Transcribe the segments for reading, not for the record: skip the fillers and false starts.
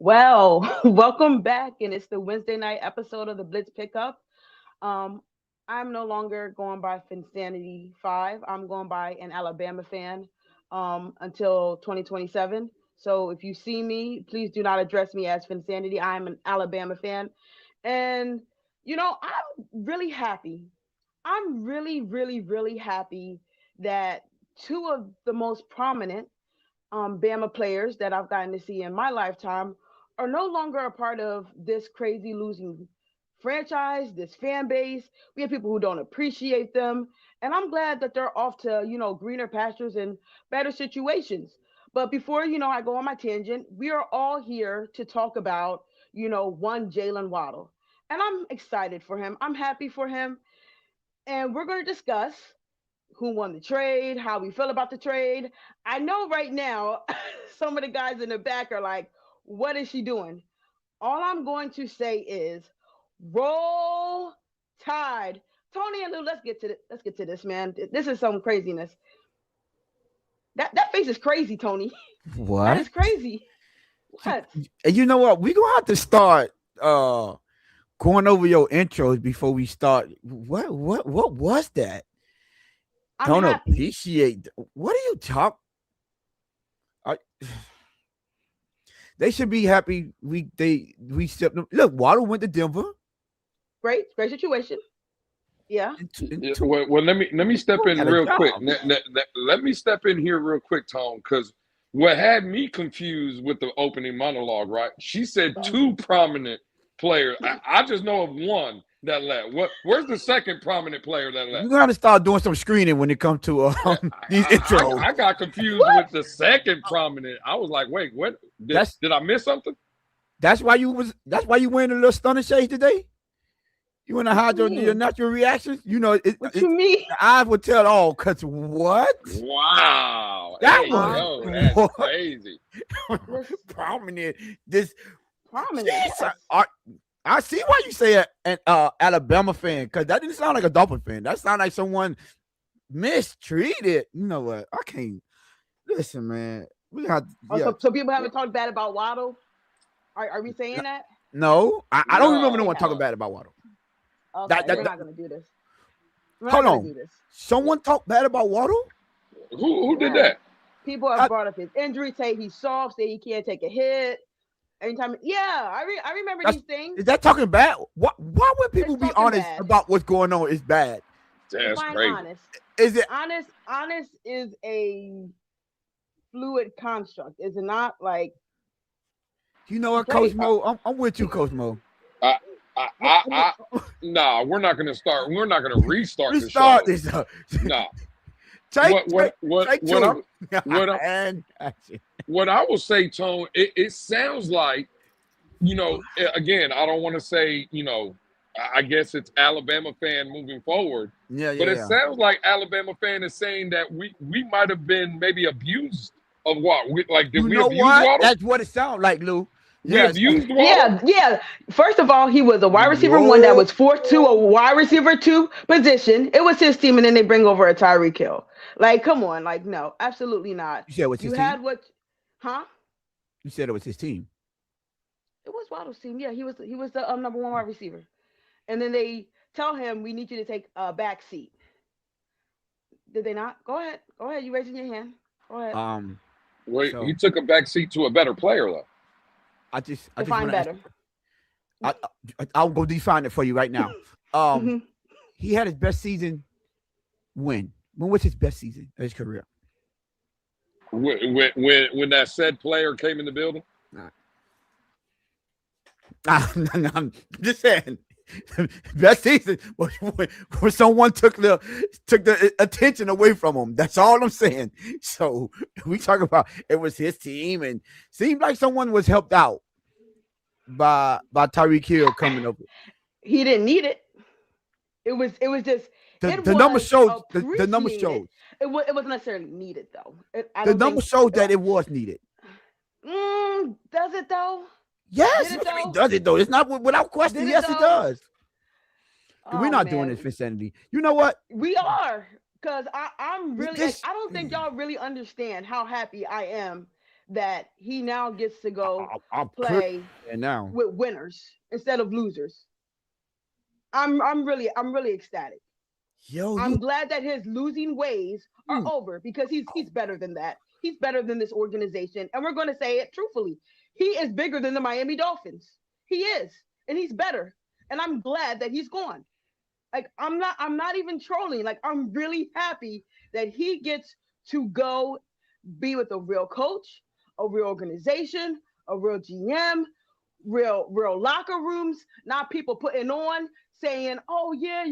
Well, welcome back, and it's the Wednesday night episode of the Blitz Pickup. Um, I'm no longer going by Finsanity 5. I'm going by an Alabama fan until 2027. So if you see me, please do not address me as Finsanity. I'm an Alabama fan. And, I'm really happy. I'm really, really, really happy that two of the most prominent Bama players that I've gotten to see in my lifetime are no longer a part of this crazy losing franchise, this fan base. We have people who don't appreciate them. And I'm glad that they're off to, greener pastures and better situations. But before, I go on my tangent, we are all here to talk about, one Jaylen Waddle. And I'm excited for him. I'm happy for him. And we're going to discuss who won the trade, how we feel about the trade. I know right now some of the guys in the back are like, what is she doing? All I'm going to say is roll tide. Tony and Lou, let's get to this, man. This is some craziness. That face is crazy, Tony. That What? is crazy. What? And you know what? We're gonna have to start going over your intros before we start. What was that? I'm Don't happy. appreciate what are you talk? I, they should be happy we stepped them. Look, Waddle went to Denver. Great situation. Yeah. Yeah, well, let me step in Had a real quick. job. Let me step in here real quick, Tone, because what had me confused with the opening monologue, right? She said two prominent players. I just know of one that left. Where's the second prominent player that You left? gotta start doing some screening when it comes to these intros. I got confused with the second prominent. I was like, wait, what? That's Did I miss something? that's why you wearing a little stunner shade today. You want to What hide you your mean? natural reactions? You know, What you mean? the eyes will tell all. Cause what? Wow. That Hey, was yo, that's what? crazy. This Prominent. This prominent. Yes. I see why you say an Alabama fan, because that didn't sound like a Dolphin fan. That sounded like someone mistreated. You know what? I can't listen, man. We got Oh, yeah. so people haven't talked bad about Waddle. Are we saying that? No, I don't remember no No, one talking no. bad about Waddle. Okay, we're That not gonna do this. We're hold not gonna on. do this. Someone talked bad about Waddle? Who did Yes. that? People have I, brought up his injury, say he's soft, say he can't take a hit. Anytime, yeah, I remember that's these things. is that talking bad? Why would people It's be talking honest bad. about what's going on is bad? That's Define crazy. honest. Is it Honest is a fluid construct. Is it not? Like, you know what, okay, Coach Mo? I'm with you, Coach Mo. I, Nah, we're not gonna start. We're not gonna restart the Restart show. this. Nah. Take What two. I'm And what I will say, Tone. It sounds like, again, I don't want to say, I guess it's Alabama fan moving forward, but it yeah. sounds like Alabama fan is saying that we might have been maybe abused of what? Did You we know abuse what? Waddle? That's what it sounds like, Lou. We Yes. abused Waddle? yeah. First of all, he was a wide receiver one that No. was forced to a wide receiver two position. It was his team, and then they bring over a Tyreek Hill. Like, come on, like, no, absolutely not. You said it was You his team? had what? Huh? You said it was his team. It was Waddle's team. Yeah, he was the number one wide receiver. And then they tell him, we need you to take a back seat. Did they not? Go ahead. Go ahead. You raising your hand. Go ahead. Um, Wait, he so took a back seat to a better player though. I just Define want to ask. better. I'll go define it for you right now. Hmm. He had his best season when? When was his best season of his career? When that said player came in the building. I'm just saying. Best season was when someone took the attention away from him. That's all I'm saying. So we talk about it was his team, and seemed like someone was helped out by Tyreek Hill coming over. He didn't need it. It was just it The number was shows the number appreciated. shows It wasn't necessarily needed though. I the don't number think. shows that it was needed. Does it though? Yes, Did it what do you mean though? does it though? It's not without question. Did it Yes, it though? does. We're Oh not doing this man, for insanity. You know what? we are, because I'm really like, This I don't think y'all really understand how happy I am that he now gets to go I'm clear play now. with winners instead of losers. I'm really ecstatic. Yo, you I'm glad that his losing ways are mm, over because he's better than that. He's better than this organization, and we're going to say it truthfully. He is bigger than the Miami Dolphins. He is, and he's better. And I'm glad that he's gone. Like I'm not even trolling. Like I'm really happy that he gets to go be with a real coach, a real organization, a real GM, real locker rooms, not people putting on saying, "Oh yeah,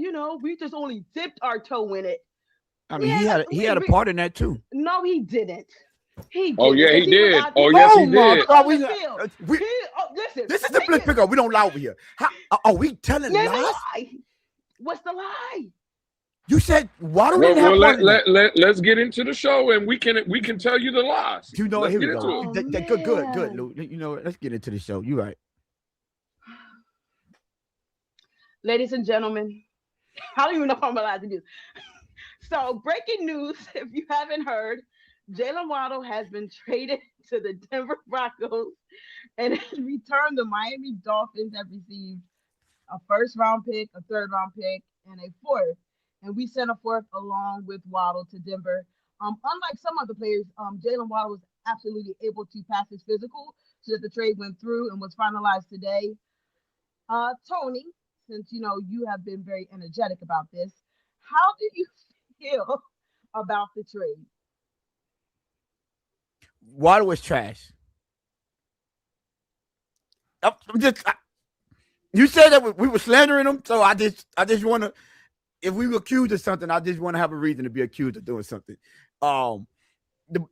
we just only dipped our toe in it." I mean, Yeah, he had a part in that too. no, he didn't. He Oh didn't yeah, because he he did. forgot Oh who yes, was Oh he my did. God, on the field. we Listen, this is the take blitz it. pickup. We don't lie over here. How are we telling Name lies? a lie. What's the lie? You said Waddle Well, didn't have well, part in that. let's get into the show, and we can tell you the lies. You know what? Let's Here we get go. into it. Oh Good, man. Lou. You know what? Let's get into the show. You right. Ladies and gentlemen, I don't even know if I'm allowed to do. So, breaking news, if you haven't heard, Jaylen Waddle has been traded to the Denver Broncos, and in return, the Miami Dolphins have received a first round pick, a third round pick, and a fourth. And we sent a fourth along with Waddle to Denver. Unlike some other players, Jaylen Waddle was absolutely able to pass his physical, so that the trade went through and was finalized today. Tony, since you have been very energetic about this, how do you feel about the trade? Waddle was trash. I'm just. You said that we were slandering him, so I just want to. If we were accused of something, I just want to have a reason to be accused of doing something. Um, the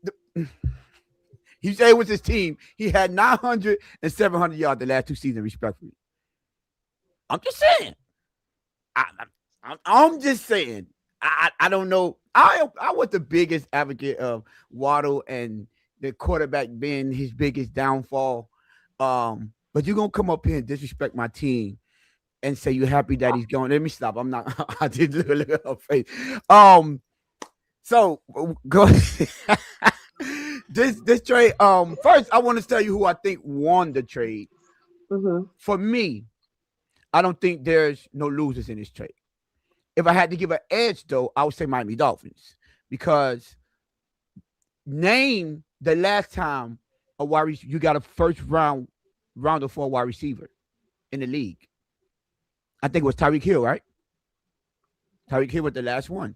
he said it was his team. He had 900 and 700 yards the last two seasons, respectfully. I'm just saying. I'm just saying. I don't know. I was the biggest advocate of Waddle and the quarterback being his biggest downfall. But you're gonna come up here and disrespect my team and say you're happy that he's going. Let me stop. I'm not. I did look at her face. So go. This trade. First I want to tell you who I think won the trade. Mm-hmm. For me, I don't think there's no losers in this trade. If I had to give an edge, though, I would say Miami Dolphins because name the last time you got a first rounder for a wide receiver in the league. I think it was Tyreek Hill, right? Tyreek Hill was the last one.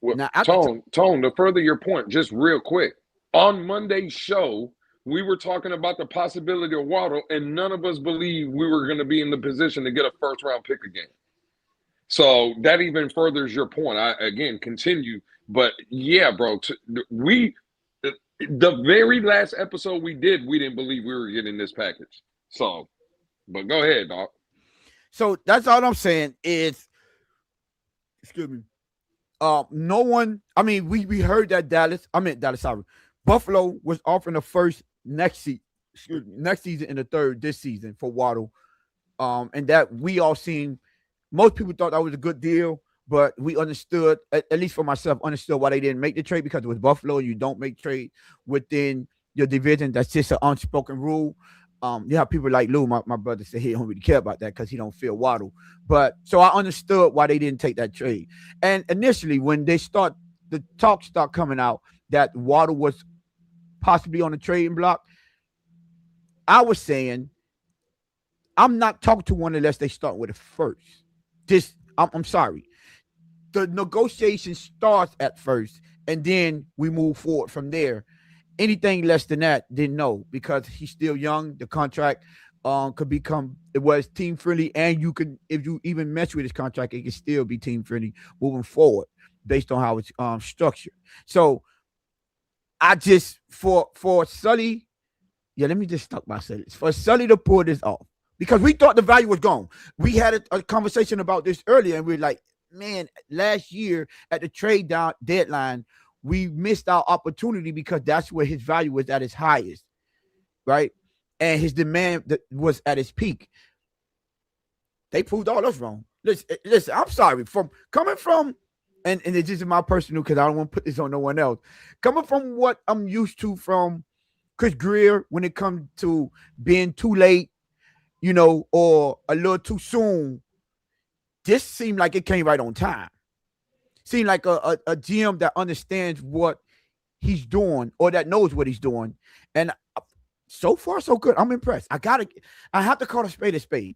Well, Now, Tone, to further your point, just real quick. On Monday's show, we were talking about the possibility of Waddle, and none of us believed we were going to be in the position to get a first round pick again. So that even furthers your point. I again continue, but yeah, bro, the very last episode we didn't believe we were getting this package. So, but go ahead, dog. so that's all I'm saying is, excuse me. No one. I mean, we heard that Dallas. Sorry, Buffalo was offering the first next season and the third this season for Waddle. And that we all seen. Most people thought that was a good deal, but we understood, at least for myself, understood why they didn't make the trade because it was Buffalo. You don't make trade within your division. That's just an unspoken rule. You have people like Lou, my brother, said he don't really care about that because he don't feel Waddle. But so I understood why they didn't take that trade. And initially, when the talks start coming out that Waddle was possibly on the trading block, I was saying I'm not talking to one unless they start with it first. I'm sorry. The negotiation starts at first, and then we move forward from there. Anything less than that, then no, because he's still young. The contract could become it was team friendly, and you can if you even mess with his contract, it can still be team friendly moving forward based on how it's structured. So I just for Sully, yeah, let me just talk about Sully. For Sully to pull this off. Because we thought the value was gone. We had a conversation about this earlier, and we are like, man, last year at the trade deadline, we missed our opportunity because that's where his value was at its highest, right? And his demand was at its peak. They proved all us wrong. Listen, I'm sorry. Coming from, and it's just my personal, because I don't want to put this on no one else. Coming from what I'm used to from Chris Greer when it comes to being too late, or a little too soon. This seemed like it came right on time. Seemed like a GM that understands what he's doing or that knows what he's doing. And so far, so good. I'm impressed. I have to call a spade a spade.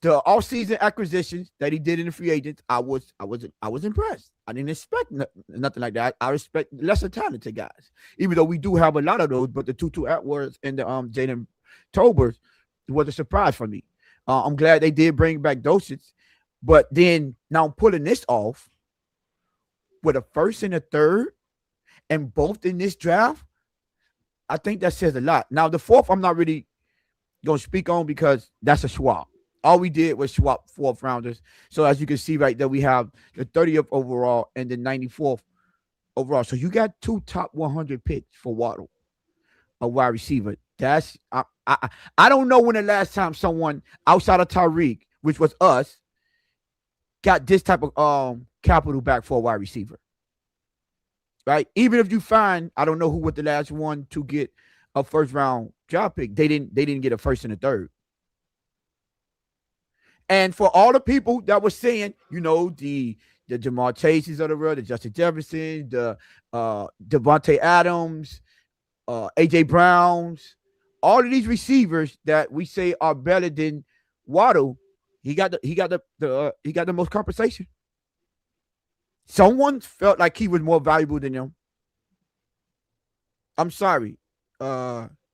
The offseason acquisitions that he did in the free agents, I was impressed. I didn't expect nothing like that. I respect lesser talented guys, even though we do have a lot of those. But the Tutu Atworth and the Jaden Tobers was a surprise for me. I'm glad they did bring back Dosage, but then now I'm pulling this off with a first and a third, and both in this draft. I think that says a lot. Now the fourth, I'm not really gonna speak on because that's a swap. All we did was swap fourth rounders. So as you can see right there, we have the 30th overall and the 94th overall. So you got 2 top 100 picks for Waddle, a wide receiver. That's I don't know when the last time someone outside of Tyreek, which was us, got this type of capital back for a wide receiver. Right? Even if you find, I don't know who was the last one to get a first round draft pick. They didn't get a first and a third. And for all the people that were saying, the Jamar Chases of the world, the Justin Jefferson, the Devontae Adams, AJ Browns, all of these receivers that we say are better than Waddle, he got the most compensation. Someone felt like he was more valuable than them. I'm sorry.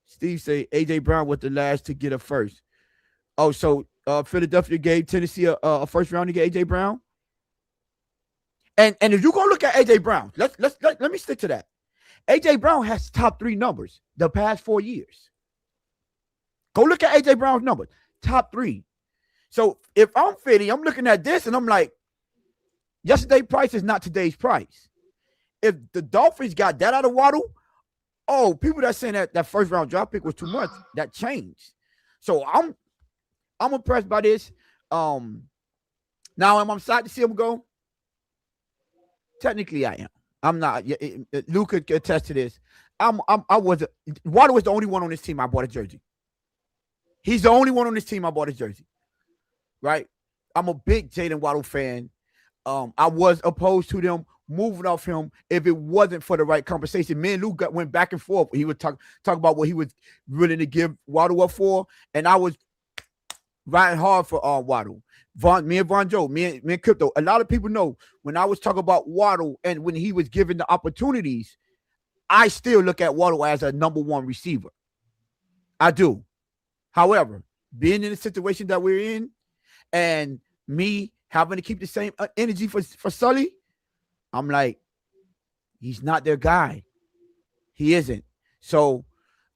Steve say AJ Brown was the last to get a first. Oh, so Philadelphia gave Tennessee a first round to get AJ Brown. And if you go look at AJ Brown, let me stick to that. AJ Brown has top 3 numbers the past 4 years. Go look at AJ Brown's numbers, top 3. So if I'm Philly, I'm looking at this and I'm like, yesterday's price is not today's price. If the Dolphins got that out of Waddle, people that saying that first round draft pick was too much, that changed. So I'm impressed by this. Now am I excited to see him go? Technically, I am. I'm not. Luke could attest to this. Waddle was the only one on this team I bought a jersey. He's the only one on this team I bought a jersey. Right? I'm a big Jaylen Waddle fan. I was opposed to them moving off him if it wasn't for the right compensation. Me and Luke went back and forth. He would talk about what he was willing to give Waddle up for, and I was riding hard for Waddle. Me and Von Joe, me and Crypto. A lot of people know when I was talking about Waddle and when he was given the opportunities, I still look at Waddle as a number 1 receiver. I do. However, being in the situation that we're in and me having to keep the same energy for Sully, I'm like, he's not their guy. He isn't. So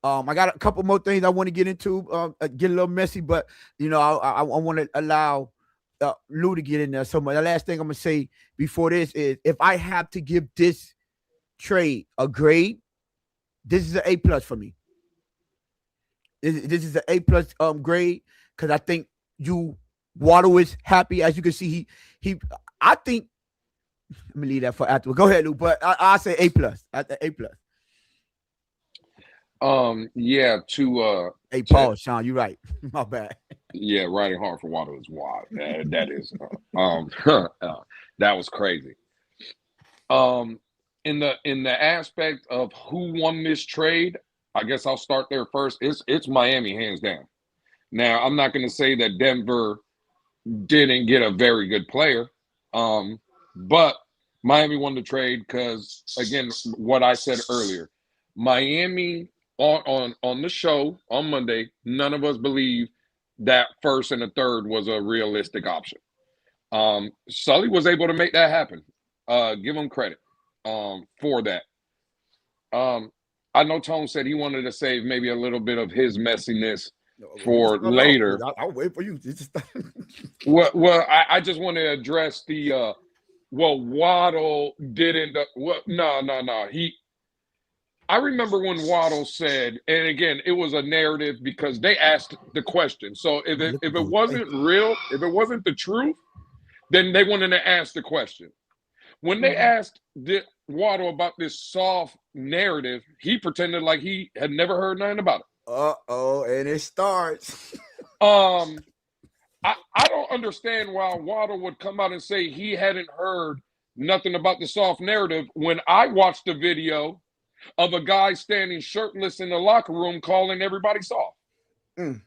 I got a couple more things I want to get into, get a little messy, but, I want to allow Lou to get in there. So the last thing I'm going to say before this is if I have to give this trade a grade, this is an A+ for me. This is an A+ grade because I think Waddle is happy. As you can see, I think, let me leave that for afterward. Go ahead, Lou, but I say A+. A+. Hey, Paul, Sean, you're right. My bad. Yeah, riding hard for Waddle is wild. That is that was crazy. In the aspect of who won this trade, I guess I'll start there first. It's Miami hands down. Now, I'm not going to say that Denver didn't get a very good player, but Miami won the trade because, again, what I said earlier, Miami on the show on Monday, none of us believe that first and a third was a realistic option. Sully was able to make that happen. Give him credit for that. I know Tone said he wanted to save maybe a little bit of his messiness for later. I'll wait for you. Well, I just want to address the Waddle didn't. No. I remember when Waddle said, and again, it was a narrative because they asked the question. So if it wasn't real, if it wasn't the truth, then they wanted to ask the question. When they asked, Waddle about this soft narrative, he pretended like he had never heard nothing about it. And it starts. Um, I don't understand why Waddle would come out and say he hadn't heard nothing about the soft narrative when I watched a video of a guy standing shirtless in the locker room calling everybody soft. Mm.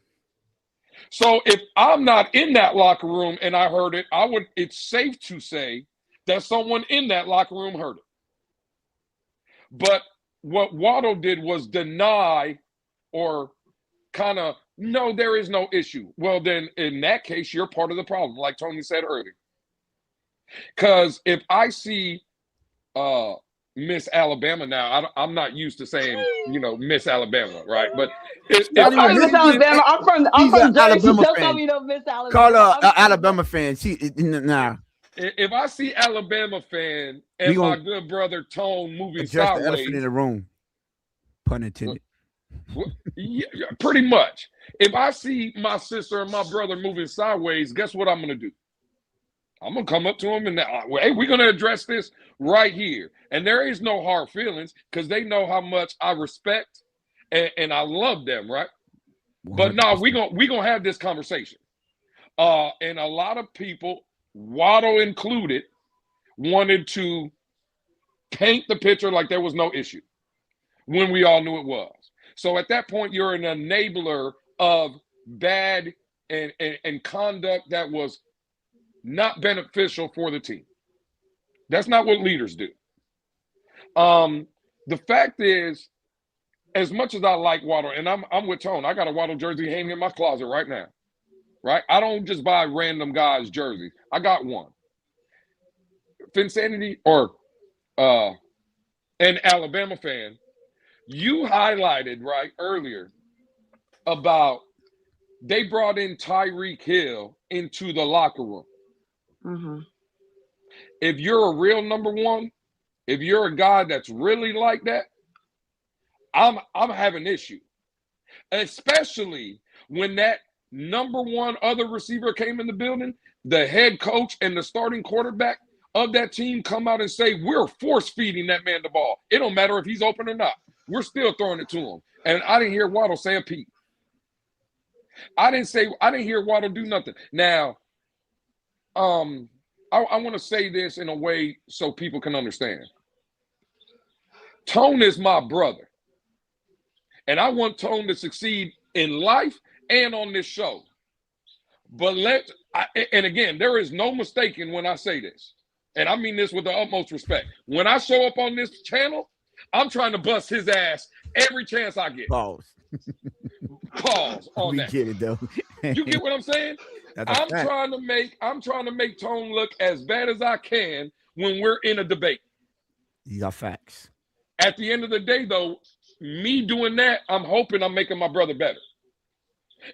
So if I'm not in that locker room and I heard it, it's safe to say that someone in that locker room heard it. But what Waddle did was deny or kind of, no, there is no issue. Well, then in that case, you're part of the problem, like Tony said earlier. Because if I see Miss Alabama now, I'm not used to saying, Miss Alabama, right? But if Hi, I Miss see Alabama. I'm She's an from Jersey. Alabama Don't call fan. me no Miss Alabama. Call her I'm an from Alabama fan. She nah. if I see Alabama fan We and my gonna good brother Tone moving address the elephant in sideways, the room. Pun intended. yeah, pretty much. If I see my sister and my brother moving sideways, guess what I'm going to do? I'm going to come up to them and, hey, we're going to address this right here. And there is no hard feelings because they know how much I respect and I love them, right? 100%. But no, we're gonna have this conversation. And a lot of people, Waddle included, wanted to paint the picture like there was no issue when we all knew it was. So at that point, you're an enabler of bad and conduct that was not beneficial for the team. That's not what leaders do. The fact is, as much as I like Waddle, and I'm with Tone, I got a Waddle jersey hanging in my closet right now. Right? I don't just buy random guys' jerseys. I got one. Finsanity or an Alabama fan, you highlighted right earlier about they brought in Tyreek Hill into the locker room. Mm-hmm. If you're a real number one, if you're a guy that's really like that, I'm having issue. Especially when that number one other receiver came in the building, the head coach and the starting quarterback of that team come out and say, we're force feeding that man the ball. It don't matter if he's open or not. We're still throwing it to him. And I didn't hear Waddle say a peep. I didn't hear Waddle do nothing. Now, I want to say this in a way so people can understand. Tone is my brother. And I want Tone to succeed in life and on this show. But and again, there is no mistaking when I say this. And I mean this with the utmost respect. When I show up on this channel, I'm trying to bust his ass every chance I get. Pause. Pause on that. We get it though. You get what I'm saying? I'm trying to make Tone look as bad as I can when we're in a debate. You got facts. At the end of the day, though, me doing that, I'm hoping I'm making my brother better.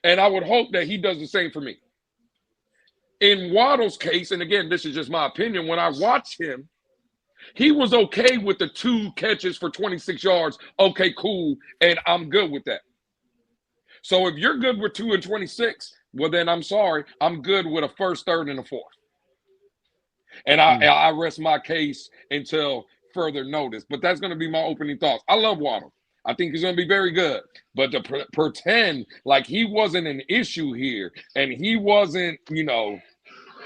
And I would hope that he does the same for me. In Waddle's case, and again, this is just my opinion, when I watch him, he was okay with the 2 catches for 26 yards. Okay, cool. And I'm good with that. So if you're good with 2 and 26, well, then I'm sorry. I'm good with a first, third, and a fourth. And I rest my case until further notice. But that's going to be my opening thoughts. I love Waddle. I think he's going to be very good. But to pretend like he wasn't an issue here and he wasn't,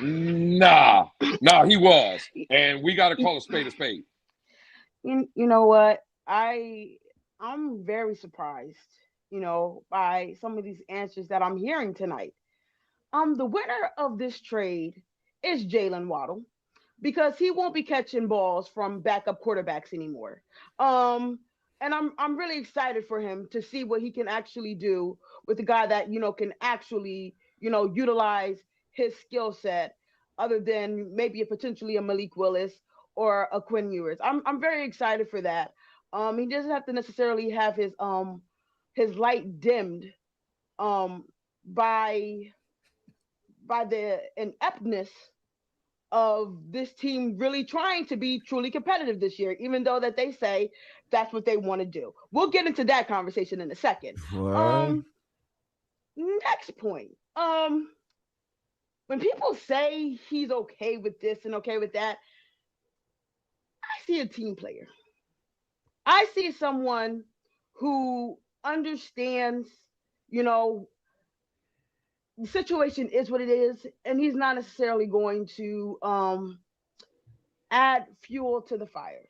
nah, he was. And we got to call a spade a spade. You know what? I'm very surprised, by some of these answers that I'm hearing tonight. The winner of this trade is Jaylen Waddle because he won't be catching balls from backup quarterbacks anymore. And I'm really excited for him to see what he can actually do with a guy that can actually utilize his skill set, other than maybe potentially a Malik Willis or a Quinn Ewers. I'm very excited for that. He doesn't have to necessarily have his light dimmed by the ineptness of this team really trying to be truly competitive this year, even though that they say that's what they want to do. We'll get into that conversation in a second. Next point. When people say he's okay with this and okay with that, I see a team player. I see someone who understands, you know, the situation is what it is, and he's not necessarily going to add fuel to the fire.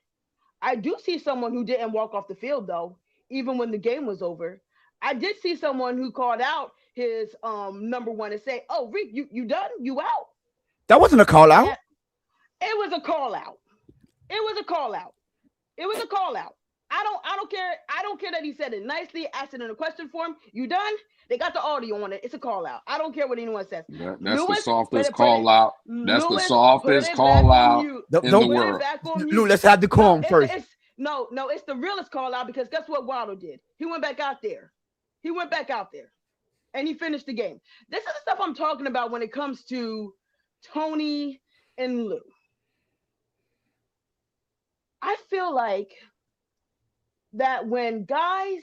I do see someone who didn't walk off the field though, even when the game was over. I did see someone who called out his number one and say, "Oh, Reek, you done? You out?" That wasn't a call out. Yeah, it was a call out. It was a call out. It was a call out. I don't care. I don't care that he said it nicely, asked it in a question form. You done? They got the audio on it. It's a call out. I don't care what anyone says. That's Lewis, the softest call out. That's the Lewis, softest put it call back on out mute. in Don't- the Put it world. back on Lou, mute. let's have the calm No, first. it's the realest call out because guess what Waddle did? He went back out there. He went back out there and he finished the game. This is the stuff I'm talking about when it comes to Tony and Lou. I feel like that when guys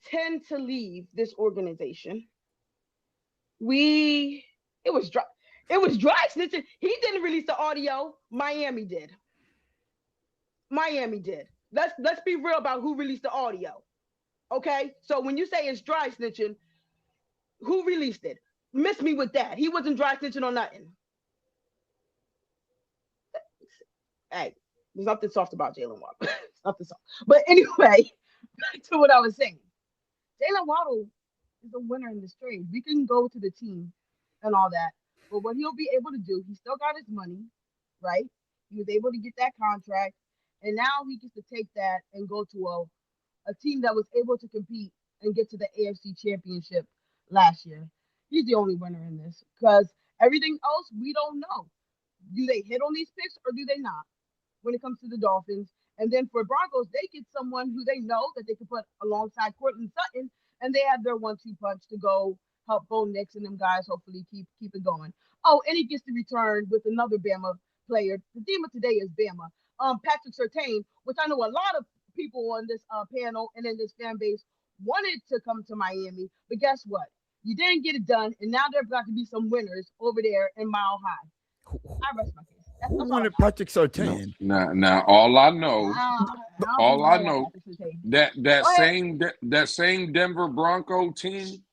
tend to leave this organization, it was dry snitching. He didn't release the audio. Miami did. Let's be real about who released the audio. Okay? So when you say it's dry snitching, who released it? Miss me with that. He wasn't dry snitching on nothing. Hey, there's nothing soft about Jaylen Waddle. It's nothing soft. But anyway, back to what I was saying. Jaylen Waddle is a winner in this trade. We can go to the team and all that. But what he'll be able to do, he still got his money, right? He was able to get that contract. And now he gets to take that and go to a team that was able to compete and get to the AFC Championship last year. He's the only winner in this because everything else we don't know. Do they hit on these picks or do they not when it comes to the Dolphins? And then for Broncos, they get someone who they know that they can put alongside Cortland Sutton, and they have their 1-2 punch to go help Bo Nix and them guys hopefully keep it going. Oh, and he gets to return with another Bama player. The theme of today is Bama. Patrick Surtain, which I know a lot of people on this panel and in this fan base wanted to come to Miami, but guess what? You didn't get it done, and now there have got to be some winners over there in Mile High. I rest my case. That's Who all wanted I Patrick Surtain? Now, all I know, got. that same Denver Bronco team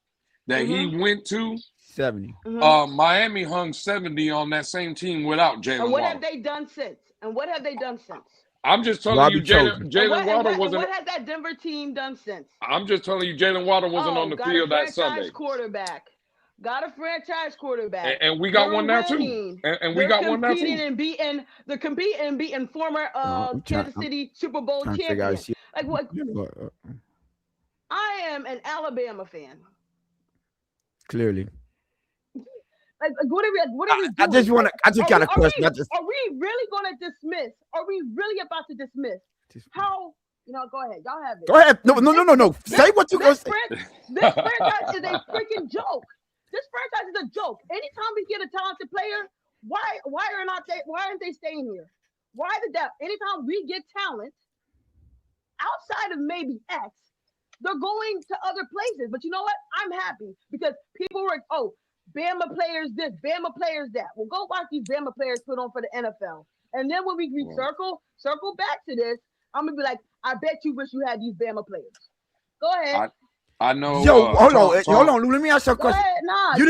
that he went to, 70. Miami hung 70 on that same team without Jaylen And what Waddle. have they done since? I'm just telling Robbie you, Chosen. Jaylen Waddle What wasn't. has that Denver team done since? I'm just telling you, Jaylen Waddle wasn't on the field that Sunday. Got a franchise quarterback. And we got They're one now winning. too. And we got one now too. They're competing and beating former Kansas City Super Bowl champion. Like what? I am an Alabama fan. Clearly. Like what are we doing? I just got a question. Are we really going to dismiss? Are we really about to dismiss? How? Go ahead. Y'all have it. Go ahead. No. Say what you're going to say. This franchise is a freaking joke. This franchise is a joke. Anytime we get a talented player, why aren't they staying here? Why the devil? Anytime we get talent outside of maybe X, they're going to other places. But you know what? I'm happy because people were Bama players this, Bama players that. Well, go watch these Bama players put on for the NFL. And then when we circle back to this, I'm gonna be like, I bet you wish you had these Bama players. Go ahead. I know. Yo, hold on, Lou. Let me ask you a question. Nah, you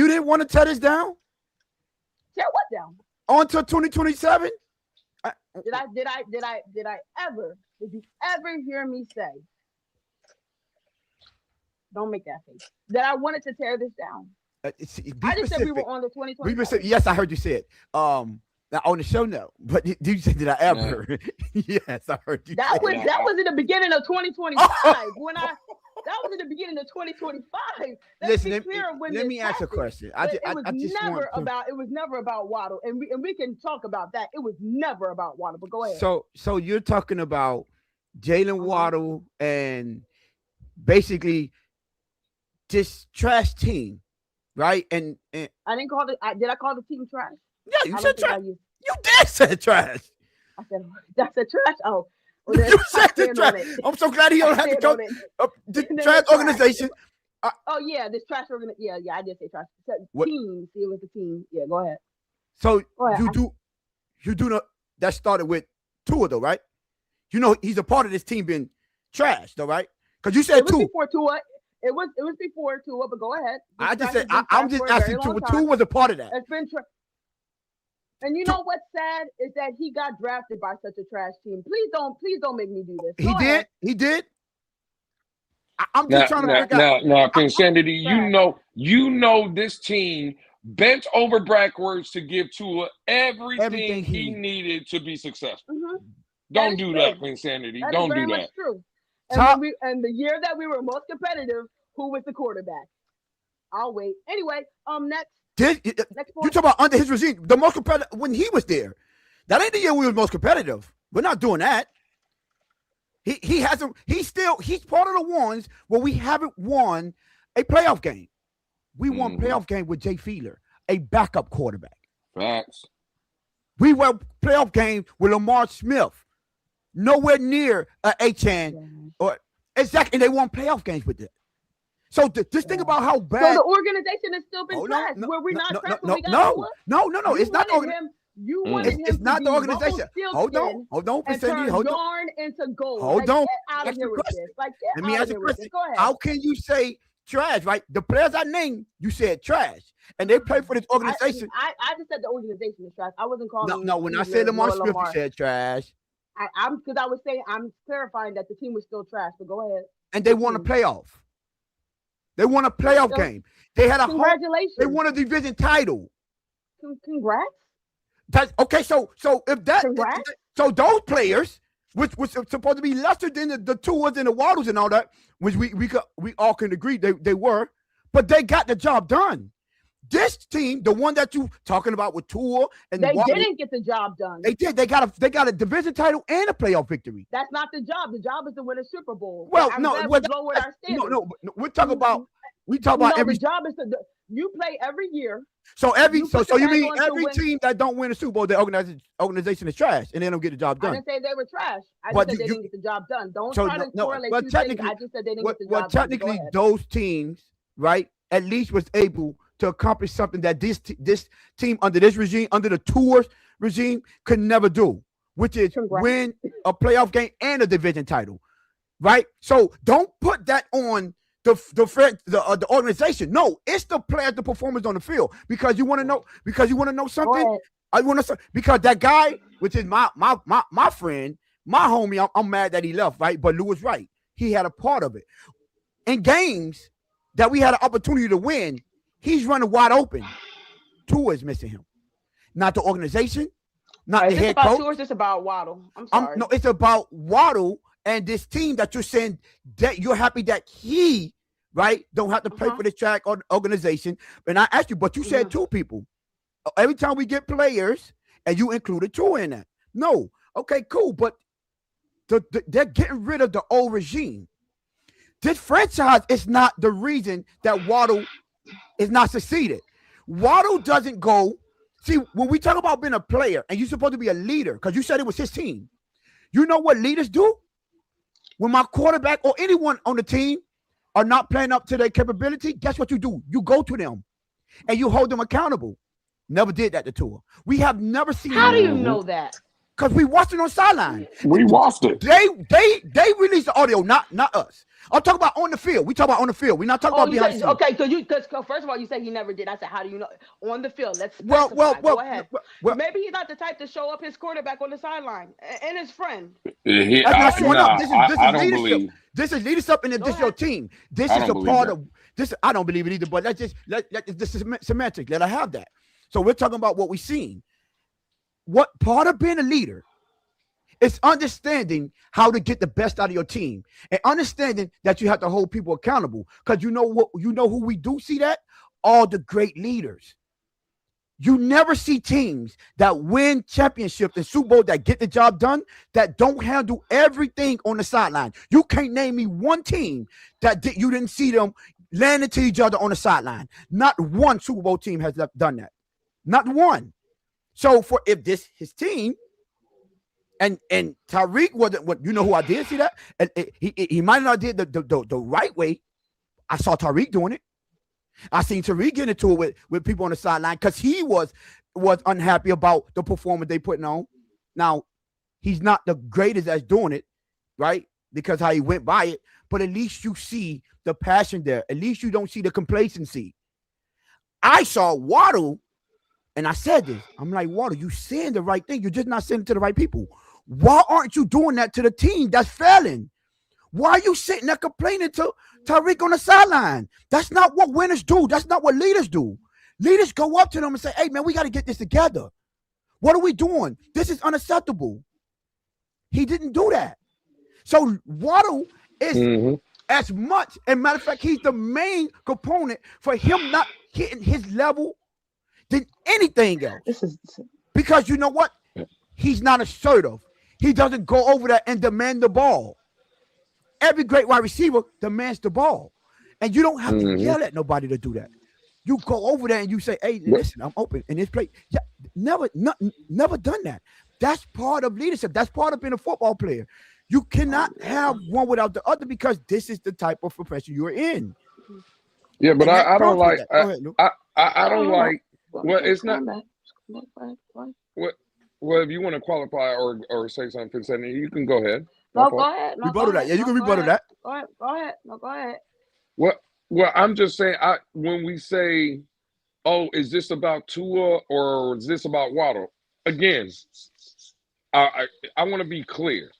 didn't want to tear this down? Tear what down? On to 2027? Did you ever hear me say? Don't make that face. That I wanted to tear this down. I just said we were on the 2020. Yes, I heard you say it. Now on the show, no. But did you say did I ever? Yeah. Yes, I heard you. That was in the beginning of 2025. That was in the beginning of 2025. Let's be clear when let me ask a question. It was never about Waddle, and we can talk about that. It was never about Waddle. But go ahead. So you're talking about Jaylen Waddle and basically this trash team, right? And I didn't call it. Did I call the team trash? Yeah, you said trash. You did say trash. I said that's a trash. Oh, well, you said the trash. I'm so glad he don't have to come. The trash organization. This trash organization. Yeah, I did say trash. Team. See, with the team. Yeah, go ahead. So you do know that started with Tua, though, right? You know he's a part of this team being trashed, though, right? Because you said It was Tua. before Tua. It was before Tua, but go ahead. I just said I'm just asking Tua. Tua was a part of that. It's been and you know what's sad is that he got drafted by such a trash team. Please don't make me do this. He did. He did. I'm just trying to figure out. Now, Insanity, you know this team bent over backwards to give Tua everything he needed to be successful. Mm-hmm. Don't do that, Insanity. Don't do that. Much true. And the year that we were most competitive, who was the quarterback? I'll wait. Anyway, next. Next you talk about under his regime, the most competitive when he was there. That ain't the year we were most competitive. We're not doing that. He hasn't. He's part of the ones where we haven't won a playoff game. We won playoff game with Jay Fiedler, a backup quarterback. Facts. We won playoff game with Lamar Smith, nowhere near Achane or exactly. And they won playoff games with it. So just think about how bad. So the organization has still been trash. Were we not trash when we got No. It's not You wanted him it's not the organization. Hold on, and turn yarn into gold. Hold on. Get out of here with this. Let me ask you a question. Go ahead. How can you say trash? Right, the players I named, you said trash, and they play for this organization. I just said the organization is trash. I wasn't calling. No. When I said Lamar Smith, you said trash. I'm because I was saying I'm clarifying that the team was still trash. But go ahead. And they won a playoff. They won a playoff game. They had congratulations. They won a division title. Congrats. That's okay. So if that, so those players, which was supposed to be lesser than the Tuas and the Waddles and all that, which we all can agree they were, but they got the job done. This team, the one that you talking about with Tua and they didn't get the job done. They did. They got a division title and a playoff victory. That's not the job. The job is to win a Super Bowl. Well, no, we're talking about every. The job is to you play every year. So you mean every team that don't win a Super Bowl, the organization is trash and they don't get the job done. I didn't say they were trash. I just said they didn't get the job done. Don't try to correlate two things. I just said they didn't get the job done. Well, technically, those teams, right, at least was able to accomplish something that this team under this regime, under the Tours regime, could never do, which is win a playoff game and a division title, right? So don't put that on the organization. No, it's the players, the performers on the field. Because you want to know something. I want to because that guy, which is my friend, my homie. I'm mad that he left, right? But Lou was right. He had a part of it in games that we had an opportunity to win. He's running wide open. Tua is missing him. Not the organization, not the head coach. Tua, it's about Waddle. I'm sorry. No, it's about Waddle and this team that you're saying that you're happy that he, right, don't have to play for this track or organization. And I asked you, but you said two people. Every time we get players, and you included Tua in that. No. Okay, cool. But they're getting rid of the old regime. This franchise is not the reason that Waddle is not succeeded. Waddle doesn't go. See, when we talk about being a player and you're supposed to be a leader, because you said it was his team, you know what leaders do? When my quarterback or anyone on the team are not playing up to their capability, guess what you do? You go to them and you hold them accountable. Never did that to Tua. We have never seen. How do you know that? Because we watched it on sideline. We watched it. They released the audio, not us. I'm talking about on the field. We talk about on the field. We're not talking about behind the scenes. Okay, because first of all, you said he never did. I said, how do you know? On the field. Let's go ahead. Maybe he's not the type to show up his quarterback on the sideline and his friend. I don't believe. This is leadership, and this is your team. This is a part of this. I don't believe it either. But this is semantic. Let I have that. So we're talking about what we've seen. What part of being a leader is understanding how to get the best out of your team and understanding that you have to hold people accountable. Because you know who we do see that? All the great leaders. You never see teams that win championships and Super Bowl that get the job done that don't handle everything on the sideline. You can't name me one team that you didn't see them land into each other on the sideline. Not one Super Bowl team has done that. Not one. So if this his team and Tyreek wasn't what you know who I did see that and he might not did the right way. I saw Tyreek doing it. I seen Tyreek get into it with people on the sideline because he was unhappy about the performance they putting on. Now He's not the greatest at doing it, right? Because how he went by it, but at least you see the passion there. At least you don't see the complacency. I saw Waddle, and I said this. I'm like, Waddle, you saying the right thing. You're just not saying it to the right people. Why aren't you doing that to the team that's failing? Why are you sitting there complaining to Tyreek on the sideline? That's not what winners do. That's not what leaders do. Leaders go up to them and say, hey, man, we got to get this together. What are we doing? This is unacceptable. He didn't do that. So Waddle is as much, and matter of fact, he's the main component for him not hitting his level than anything else. Because you know what? He's not assertive. He doesn't go over there and demand the ball. Every great wide receiver demands the ball. And you don't have to yell at nobody to do that. You go over there and you say, hey, listen, I'm open in this play. Yeah, never done that. That's part of leadership. That's part of being a football player. You cannot have one without the other because this is the type of profession you're in. Yeah, but I don't like. I don't like. Well, it's not. Well, if you want to qualify or say something, you can go ahead. No, go ahead. No, rebuttal that. Yeah, you can rebuttal that. Go ahead. No, go ahead. Well, I'm just saying. When we say, "Oh, is this about Tua or is this about Waddle?" Again, I want to be clear.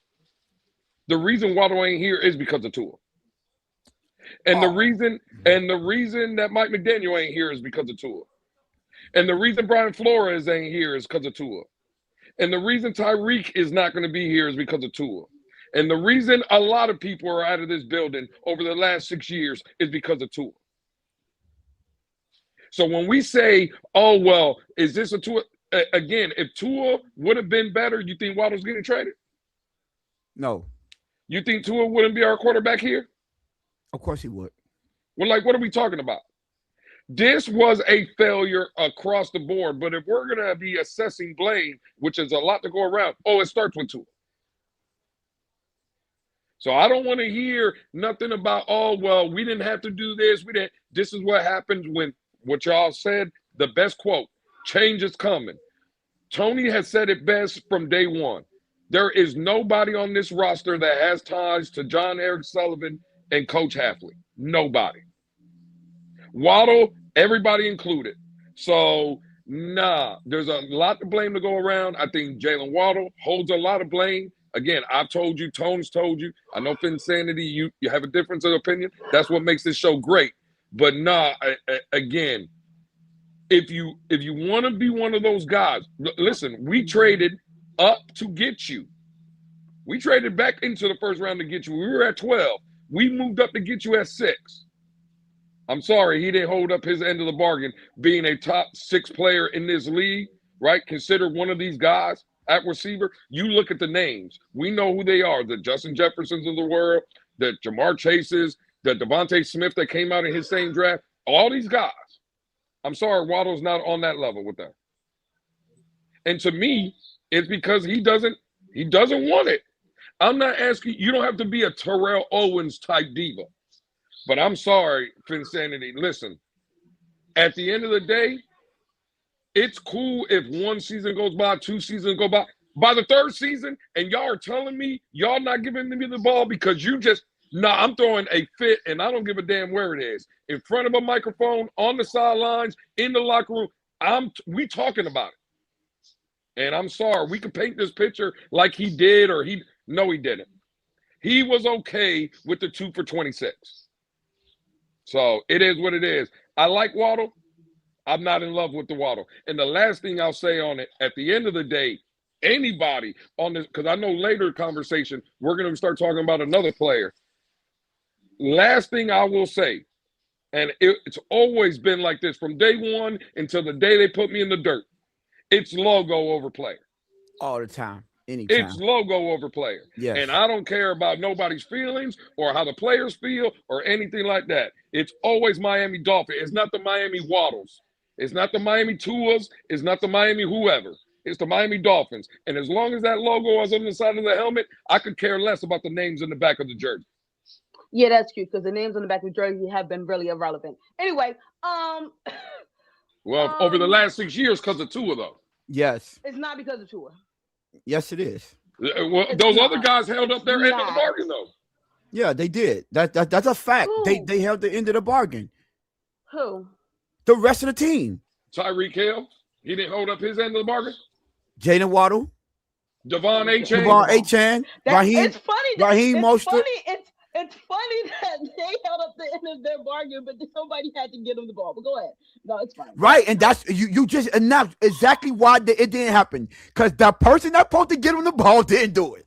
The reason Waddle ain't here is because of Tua, and the reason that Mike McDaniel ain't here is because of Tua, and the reason Brian Flores ain't here is because of Tua, and the reason Tyreek is not going to be here is because of Tua. And the reason a lot of people are out of this building over the last 6 years is because of Tua. So when we say, oh, well, is this a Tua? Again, if Tua would have been better, you think Waddle's getting traded? No. You think Tua wouldn't be our quarterback here? Of course he would. Well, like, what are we talking about? This was a failure across the board. But if we're going to be assessing blame, which is a lot to go around, it starts with Tua. So I don't want to hear nothing about, oh, well, we didn't have to do this. We didn't. This is what happens when what y'all said, the best quote, change is coming. Tony has said it best from day one. There is nobody on this roster that has ties to John Eric Sullivan and Coach Hafley. Nobody. Waddle, everybody included. So, there's a lot to blame to go around. I think Jaylen Waddle holds a lot of blame. Again, I've told you, Tone's told you. I know Finsanity, you have a difference of opinion. That's what makes this show great. But again, if you want to be one of those guys, listen, we traded up to get you. We traded back into the first round to get you. We were at 12. We moved up to get you at 6. I'm sorry, he didn't hold up his end of the bargain being a top 6 player in this league, right? Considered one of these guys at receiver. You look at the names. We know who they are. The Justin Jeffersons of the world, the Jamar Chases, the Devontae Smith that came out in his same draft. All these guys. I'm sorry, Waddle's not on that level with them. And to me, it's because he doesn't want it. I'm not asking, you don't have to be a Terrell Owens type diva. But I'm sorry, Finsanity. Listen, at the end of the day, it's cool if 1 season goes by, 2 seasons go by. By the 3rd season, and y'all are telling me y'all not giving me the ball because you just, I'm throwing a fit, and I don't give a damn where it is. In front of a microphone, on the sidelines, in the locker room, we talking about it. And I'm sorry, we could paint this picture like he did or no, he didn't. He was okay with the 2 for 26. So it is what it is. I like Waddle. I'm not in love with the Waddle. And the last thing I'll say on it, at the end of the day, anybody on this, because I know later conversation, we're going to start talking about another player. Last thing I will say, and it's always been like this from day one until the day they put me in the dirt. It's logo over player. All the time. Anytime. It's logo over player. Yes. And I don't care about nobody's feelings or how the players feel or anything like that. It's always Miami Dolphins. It's not the Miami Waddles. It's not the Miami Tuas. It's not the Miami whoever. It's the Miami Dolphins. And as long as that logo is on the side of the helmet, I could care less about the names in the back of the jersey. Yeah, that's cute because the names on the back of the jersey have been really irrelevant. Anyway, over the last 6 years because of Tua, though. Yes. It's not because of Tua. Yes, it is. Well, It's those other not. guys held up It's their end of the not. bargain, though. Yeah, they did. That's a fact. Who? They held the end of the bargain. Who? The rest of the team. Tyreek Hill, he didn't hold up his end of the bargain. Jaylen Waddle, Devon Achane, Devon Achane, That it's funny that Raheem it's Mostert. funny. It's funny that they held up the end of their bargain, but somebody had to get them the ball. But go ahead. No, it's fine. Right, and that's you just announced exactly why it didn't happen. Because the person that supposed to get him the ball didn't do it.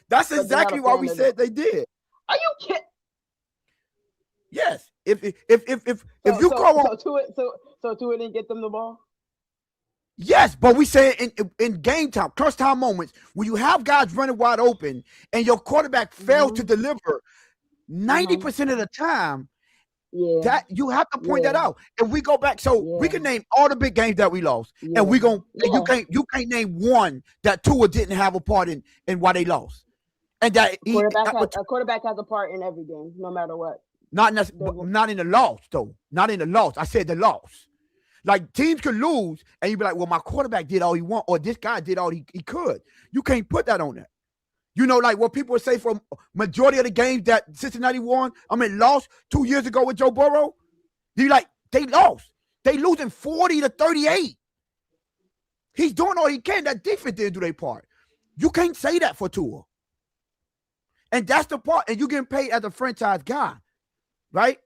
That's But they're not exactly a why fan we of said they did. Are you kidding? Yes. If you call on, So Tua didn't get them the ball. yes, but we say in game time, crunch time moments, when you have guys running wide open and your quarterback fails to deliver 90% of the time, Yeah. that you have to point that out. If we go back, so we can name all the big games that we lost, and we gonna you can't name one that Tua didn't have a part in why they lost. And that a quarterback has a part in every game, no matter what. not in the loss though. Not in the loss. I said the loss. Like teams could lose, and you be like, "Well, my quarterback did all he want, or this guy did all he could." You can't put that on there. You know, like what people would say for majority of the games that Cincinnati lost 2 years ago with Joe Burrow. You like they lost. They losing 40-38. He's doing all he can. That defense didn't do their part. You can't say that for Tua. And that's the part. And you getting paid as a franchise guy, right?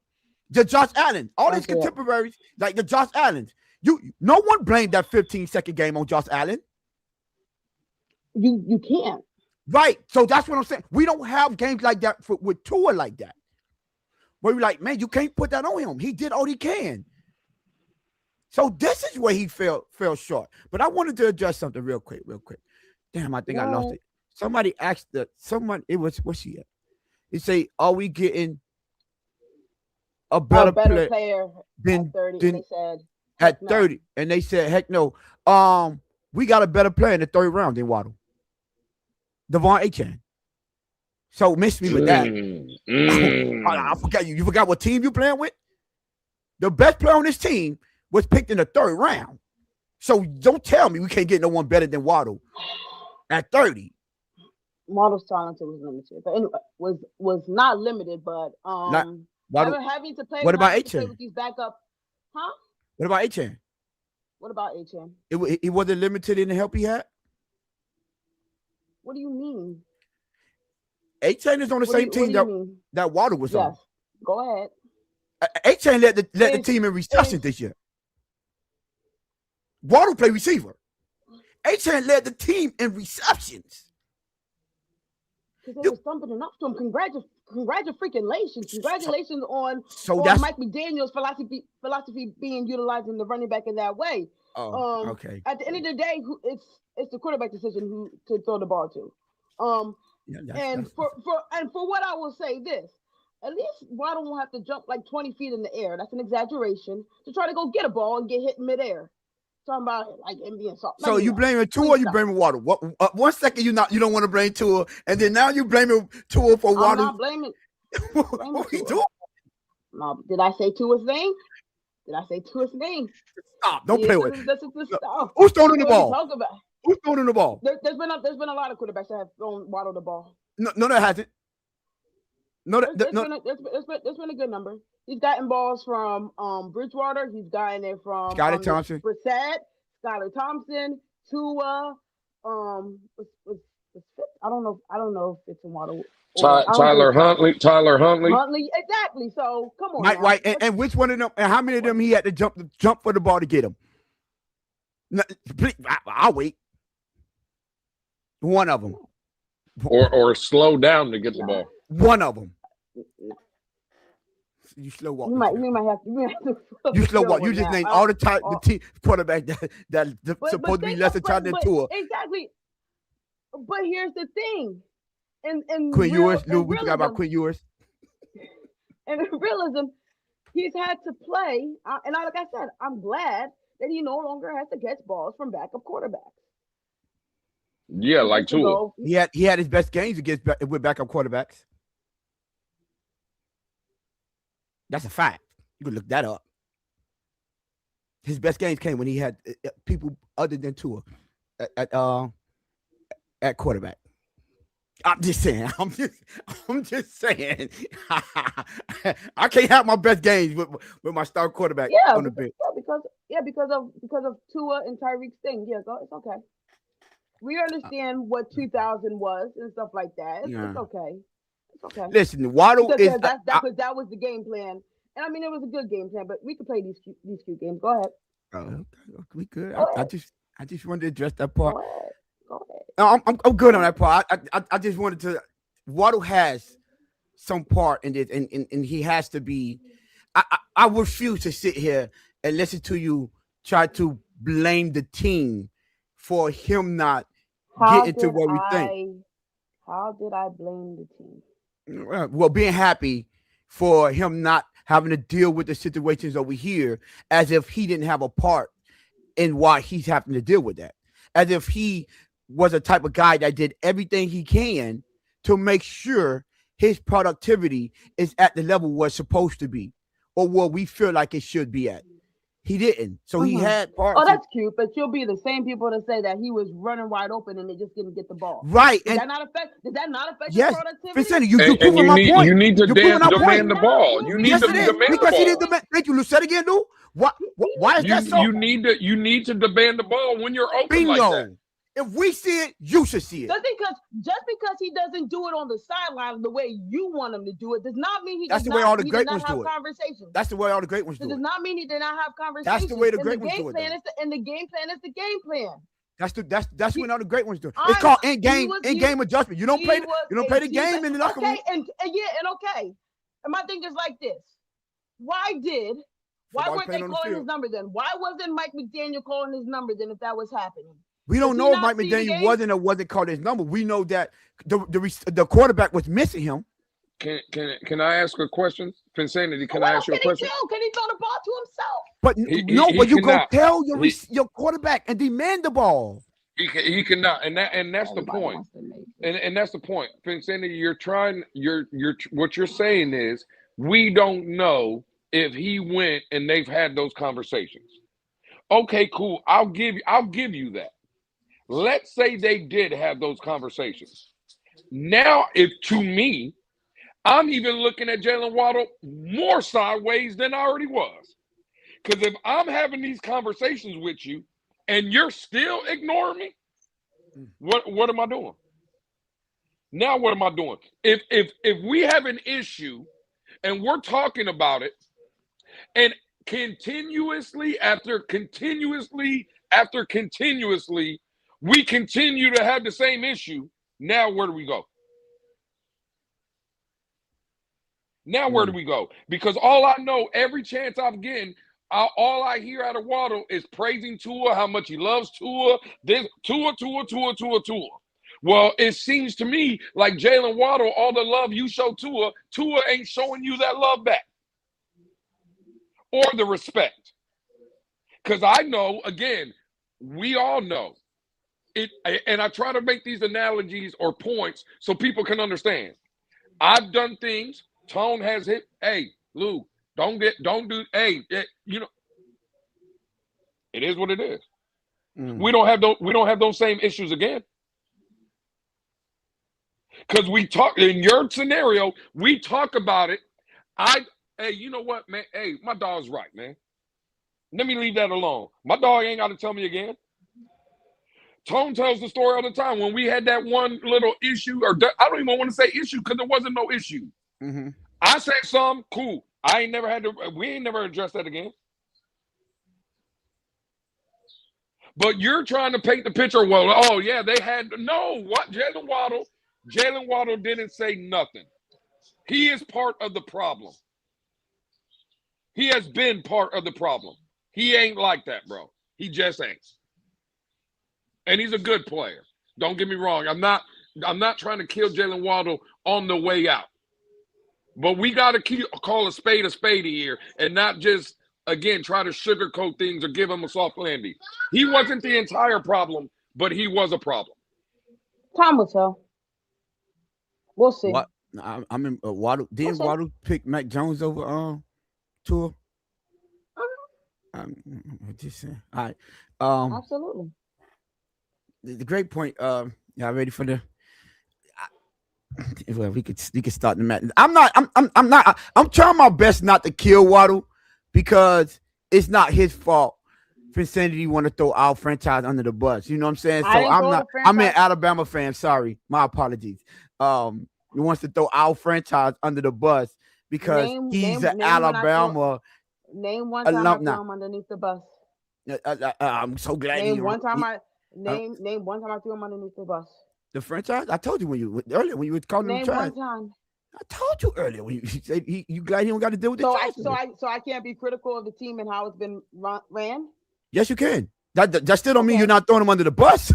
The Josh Allen, all these contemporaries, like the Josh Allens. No one blamed that 15-second game on Josh Allen. You can't. Right. So that's what I'm saying. We don't have games like that with Tua like that. Where you're like, man, you can't put that on him. He did all he can. So this is where he fell short. But I wanted to address something real quick. Damn, I think I lost it. Somebody asked what's she at? They say, are we getting a better player than 30? They said at 30. And they said, heck no. We got a better player in the third round than Waddle. Devon Achane. So miss me with that. I forgot you. You forgot what team you playing with? The best player on this team was picked in the third round. So don't tell me we can't get no one better than Waddle at 30. Waddle's talent was limited, but anyway, was not limited. But having to play. What about Achane? With these backup, huh? What about Achane? What about Achane? It wasn't limited in the help he had. What do you mean? Achane is on the same team that Waddle was on. Go ahead. Achane led the team in receptions this year. Waddle played receiver. Achane led the team in receptions. Because they were thumping enough to him. Congratulations on Mike McDaniel's philosophy being utilized in the running back in that way. Okay. At the end of the day, it's the quarterback decision who to throw the ball to. For what I will say this, at least Waddle won't have to jump like 20 feet in the air. That's an exaggeration to try to go get a ball and get hit in midair. Talking about like him being soft. So you blaming Tua or you blaming Waddle? 1 second you don't want to blame Tua, and then now you blaming Tua for Waddle. I'm not blaming. What are you doing? No, did I say Tua's name? Stop! Don't play with it. Stop. Who's throwing the ball? Talk about. Who's throwing the ball? There's been a lot of quarterbacks that have thrown Waddle the ball. No, that hasn't. There's been a good number. He's gotten balls from Bridgewater. He's gotten it from Skylar Thompson, Brissett, Skylar Thompson, Tua. I don't know if it's a Waddle. Tyler Huntley. Huntley, exactly. So come on. Mike White, and which one of them? And how many of them he had to jump for the ball to get him? No, please, I'll wait. One of them, or slow down to get the ball. One of them. You slow walk. You might have to. You slow walk. You just named all the time the team quarterback that supposed to be less than Tua. Exactly. But here's the thing. And Quinn Ewers, we forgot about Quinn Ewers. And in realism, he's had to play. And like I said, I'm glad that he no longer has to catch balls from backup quarterbacks. Yeah, like Tua. He had his best games with backup quarterbacks. That's a fact. You can look that up. His best games came when he had people other than Tua at quarterback. I'm just saying. I'm just saying. I can't have my best games with my star quarterback Yeah, on the because bench. because of Tua and Tyreek's thing. Yeah, go. It's okay. We understand what 2000 was and stuff like that. It's Yeah. okay. It's okay. Listen, Waddle Because is. that was the game plan. And I mean, it was a good game plan. But we could play these cute games. Go ahead. Oh, okay, we good. Go ahead. I just wanted to address that part. Go ahead. Go ahead. No, I'm good Go on ahead. that part. I just wanted to. Waddle has some part in this, and he has to be. I refuse to sit here and listen to you try to blame the team for him not How getting to did what we think. I? How did I blame the team? Well, being happy for him not having to deal with the situations over here as if he didn't have a part in why he's having to deal with that. As if he was a type of guy that did everything he can to make sure his productivity is at the level where it's supposed to be or where we feel like it should be at. He didn't. So he Mhm. had Oh, parts. that's cute, but you'll be the same people that say that he was running wide open and they just didn't get the ball. Right. Did And that not affect? Did that not affect his yes, productivity? Vincent, you And proving my point. you need to You're proving our point. demand the ball. No, You he need Yes, to it didn't. is. demand the Because he ball. didn't demand. Thank you. Say it again, dude. Why is that so? You need to demand the ball when you're open like that. Bingo. If we see it, you should see it. Just because he doesn't do it on the sideline the way you want him to do it does not mean That's the way all the he great did not ones have do it. conversations. That's the way all the great ones It do does it. not mean he did not have conversations. That's the way the And great ones do it. and the game plan is the game plan. That's when all the great ones do it. It's I'm- called he in game adjustment. You don't play the game in the locker room. Okay, and okay. And my thing is like this: Why Football weren't playing they on the calling field. his number then? Why wasn't Mike McDaniel calling his number then if that was happening? We don't Does he know if not Mike see the McDaniel game? wasn't or wasn't called his number. We know that the quarterback was missing him. Can I ask a question? Insanity, can What I else ask you a can he question? do? Can he throw the ball to himself? But He but you go cannot. tell He, your quarterback and demand the ball. he cannot, and that's the Everybody point. wants to make it. And that's the point. Insanity, you're what you're saying is we don't know if he went and they've had those conversations. Okay, cool. I'll give you that. Let's say they did have those conversations. Now, if to me, I'm even looking at Jaylen Waddle more sideways than I already was. Because if I'm having these conversations with you and you're still ignoring me, what am I doing? Now what am I doing? If we have an issue and we're talking about it, and continuously after continuously after continuously, we continue to have the same issue, now where do we go? Now where do we go? Because all I know, every chance I'm getting, all I hear out of Waddle is praising Tua, how much he loves Tua. This Tua. Well, it seems to me like Jaylen Waddle, all the love you show Tua, Tua ain't showing you that love back or the respect. Because I know, again, we all know it, and I try to make these analogies or points so people can understand. I've done things. Tone has hit. Hey, Lou, don't do. Hey, you know, it is what it is. We don't have those same issues again. Because we talk in your scenario, we talk about it. Hey, you know what, man? Hey, my dog's right, man. Let me leave that alone. My dog ain't got to tell me again. Tone tells the story all the time. When we had that one little issue, or I don't even want to say issue because there wasn't no issue. Mm-hmm. I said something, cool. We ain't never addressed that again. But you're trying to paint the picture, well, oh yeah, they had what? Jaylen Waddle didn't say nothing. He is part of the problem. He has been part of the problem. He ain't like that, bro. He just ain't. And he's a good player. Don't get me wrong. I'm not trying to kill Jaylen Waddle on the way out. But we got to call a spade here and not just, again, try to sugarcoat things or give him a soft landing. He wasn't the entire problem, but he was a problem. Time will tell. We'll see. What? I mean, Waddle. Didn't Waddle pick Mac Jones over Tua? I'm just saying. All right. Absolutely. The great point. Y'all ready for the? Well, we could start the match. I'm trying my best not to kill Waddle because it's not his fault. Vicinity want to throw our franchise under the bus. You know what I'm saying? I So didn't I'm throw not. the I'm an franchise. Alabama fan. Sorry, my apologies. He wants to throw our franchise under the bus because Name he's an name name when I threw Alabama name one time I alumni. threw him underneath the bus. I'm so glad Name he, one time he I uh, name one time I threw him underneath the bus. the franchise. I told you when you earlier when you were calling him Name trash. one time. I told you earlier when you said you glad he don't got to deal with the So I trash. so I so I can't be critical of the team and how it's been ran. Yes, you can. That still don't mean you're Okay. not throwing him under the bus.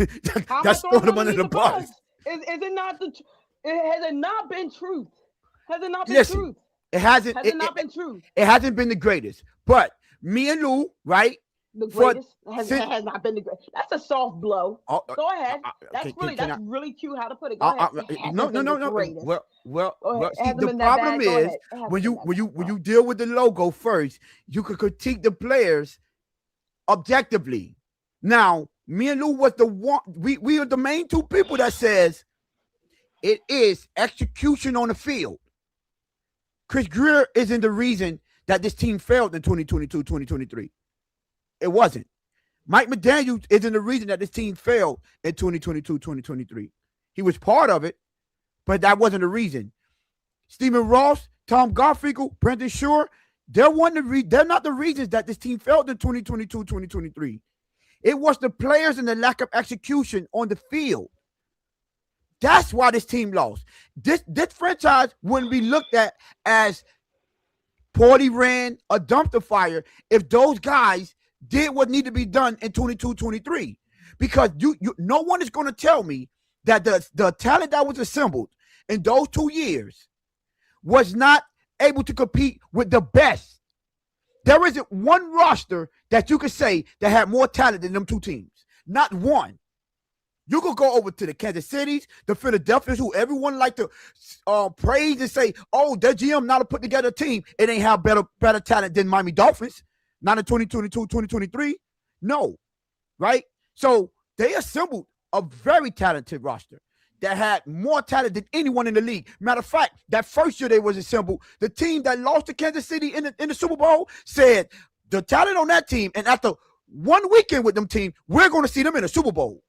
How am I That's throwing throwing him him under underneath the the bus? bus. Is it not has it not been truth? Has it not been Listen, truth? it hasn't Has it not been truth? it hasn't been the greatest, but me and Lou, right? The For greatest since has not been the great. That's a soft blow. oh, Go ahead. can That's I really cute how to put it. Go ahead. It no hasn't no been the no no greatest. Go ahead. well It see hasn't the been that problem bad. Go is ahead. It hasn't been that bad. when Go you ahead. deal with the logo first, you can critique the players objectively. Now, me and Lou was the one we are the main two people that says it is execution on the field. Chris Greer isn't the reason that this team failed in 2022, 2023. It wasn't. Mike McDaniel isn't the reason that this team failed in 2022, 2023. He was part of it, but that wasn't the reason. Stephen Ross, Tom Garfinkel, Brendan Shore, they're not the reasons that this team failed in 2022, 2023. It was the players and the lack of execution on the field. That's why this team lost. This franchise wouldn't be looked at as poorly ran or dumpster fire if those guys did what needed to be done in 22, 23. Because no one is going to tell me that the talent that was assembled in those 2 years was not able to compete with the best. There isn't one roster that you could say that had more talent than them two teams. Not one. You could go over to the Kansas Cities, the Philadelphians, who everyone like to praise and say, oh, their GM not to put together a team. It ain't have better talent than Miami Dolphins. Not in 2022, 2023. No, right? So they assembled a very talented roster that had more talent than anyone in the league. Matter of fact, that first year they was assembled, the team that lost to Kansas City in the Super Bowl said the talent on that team, and after one weekend with them team, we're going to see them in the Super Bowl.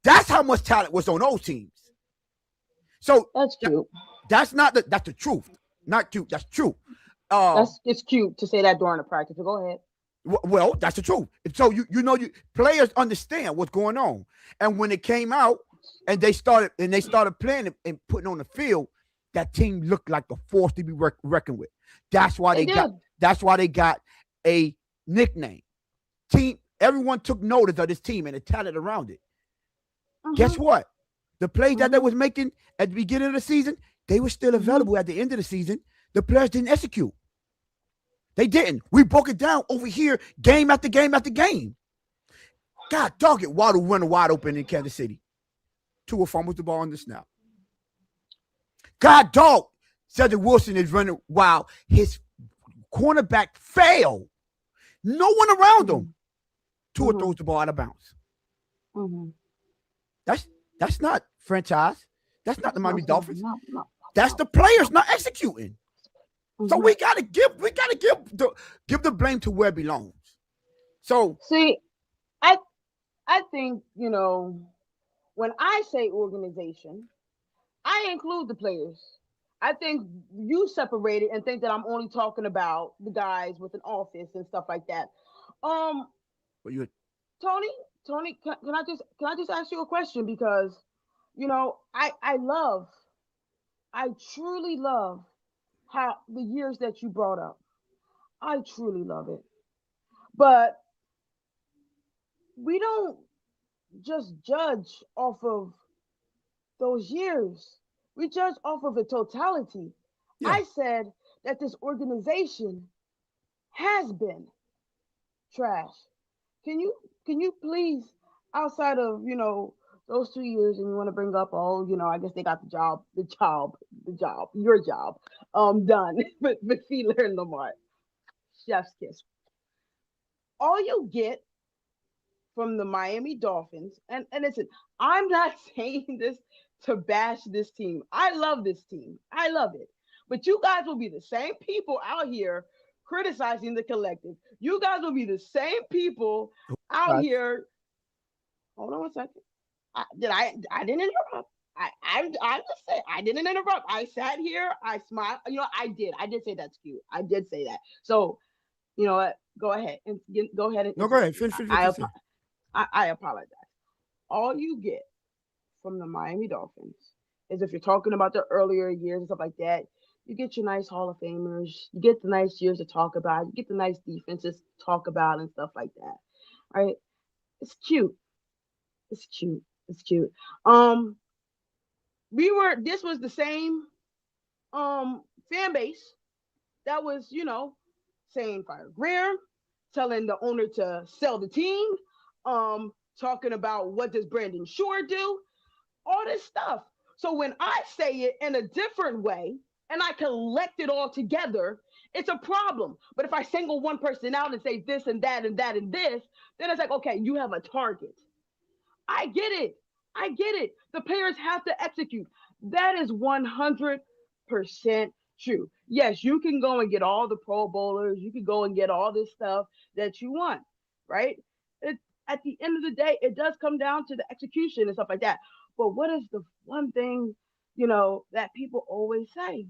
That's how much talent was on those teams. So That's cute. that's the truth. Not cute. That's true. It's cute to say that during the practice. But go ahead. Well, that's the truth. So players understand what's going on, and when it came out and they started playing and putting on the field, that team looked like a force to be reckoned with. That's why they got a nickname. Team. Everyone took notice of this team and the talent around it. Guess what? The plays that they was making at the beginning of the season, they were still available at the end of the season. The players didn't execute. They didn't. We broke it down over here, game after game after game. God dog it, Waddle running wide open in Kansas City. Tua fumbles the ball on the snap. God dog, Cedric Wilson is running while his cornerback failed. No one around him. Tua throws the ball out of bounds. That's not franchise. That's not the Miami Dolphins. No. That's the players not executing. So we gotta give the blame to where it belongs. So see, I think when I say organization, I include the players. I think you separate it and think that I'm only talking about the guys with an office and stuff like that. what you Tony, can I just ask you a question because I truly love how the years that you brought up. I truly love it. But we don't just judge off of those years. We judge off of the totality. yeah. I said that this organization has been trash. Can you please, outside of those 2 years, and you want to bring up I guess they got your job done with Fiedler and Lamar, chef's kiss. All you get from the Miami Dolphins, and listen, I'm not saying this to bash this team. I love this team. I love it. But you guys will be the same people out here criticizing the collective. You guys will be the same people out Guys, here. Hold on a second. I didn't interrupt. I'm just saying I didn't interrupt. I sat here, I smiled. I did say that's cute. I did say that. So you know what? Go ahead and go ahead and no, go ahead. interrupt me. Finish what you say. I apologize. All you get from the Miami Dolphins is if you're talking about the earlier years and stuff like that, you get your nice Hall of Famers, you get the nice years to talk about, you get the nice defenses to talk about and stuff like that. Right? It's cute. It's cute. It's cute. Um, this was the same fan base that was, saying fire Greer, telling the owner to sell the team, talking about what does Brandon Shore do, all this stuff. So when I say it in a different way and I collect it all together, it's a problem. But if I single one person out and say this and that and that and this, then it's like, okay, you have a target. I get it. I get it. The players have to execute. That is 100% true. Yes, you can go and get all the Pro Bowlers. You can go and get all this stuff that you want, right? It, at the end of the day, it does come down to the execution and stuff like that. But what is the one thing, that people always say?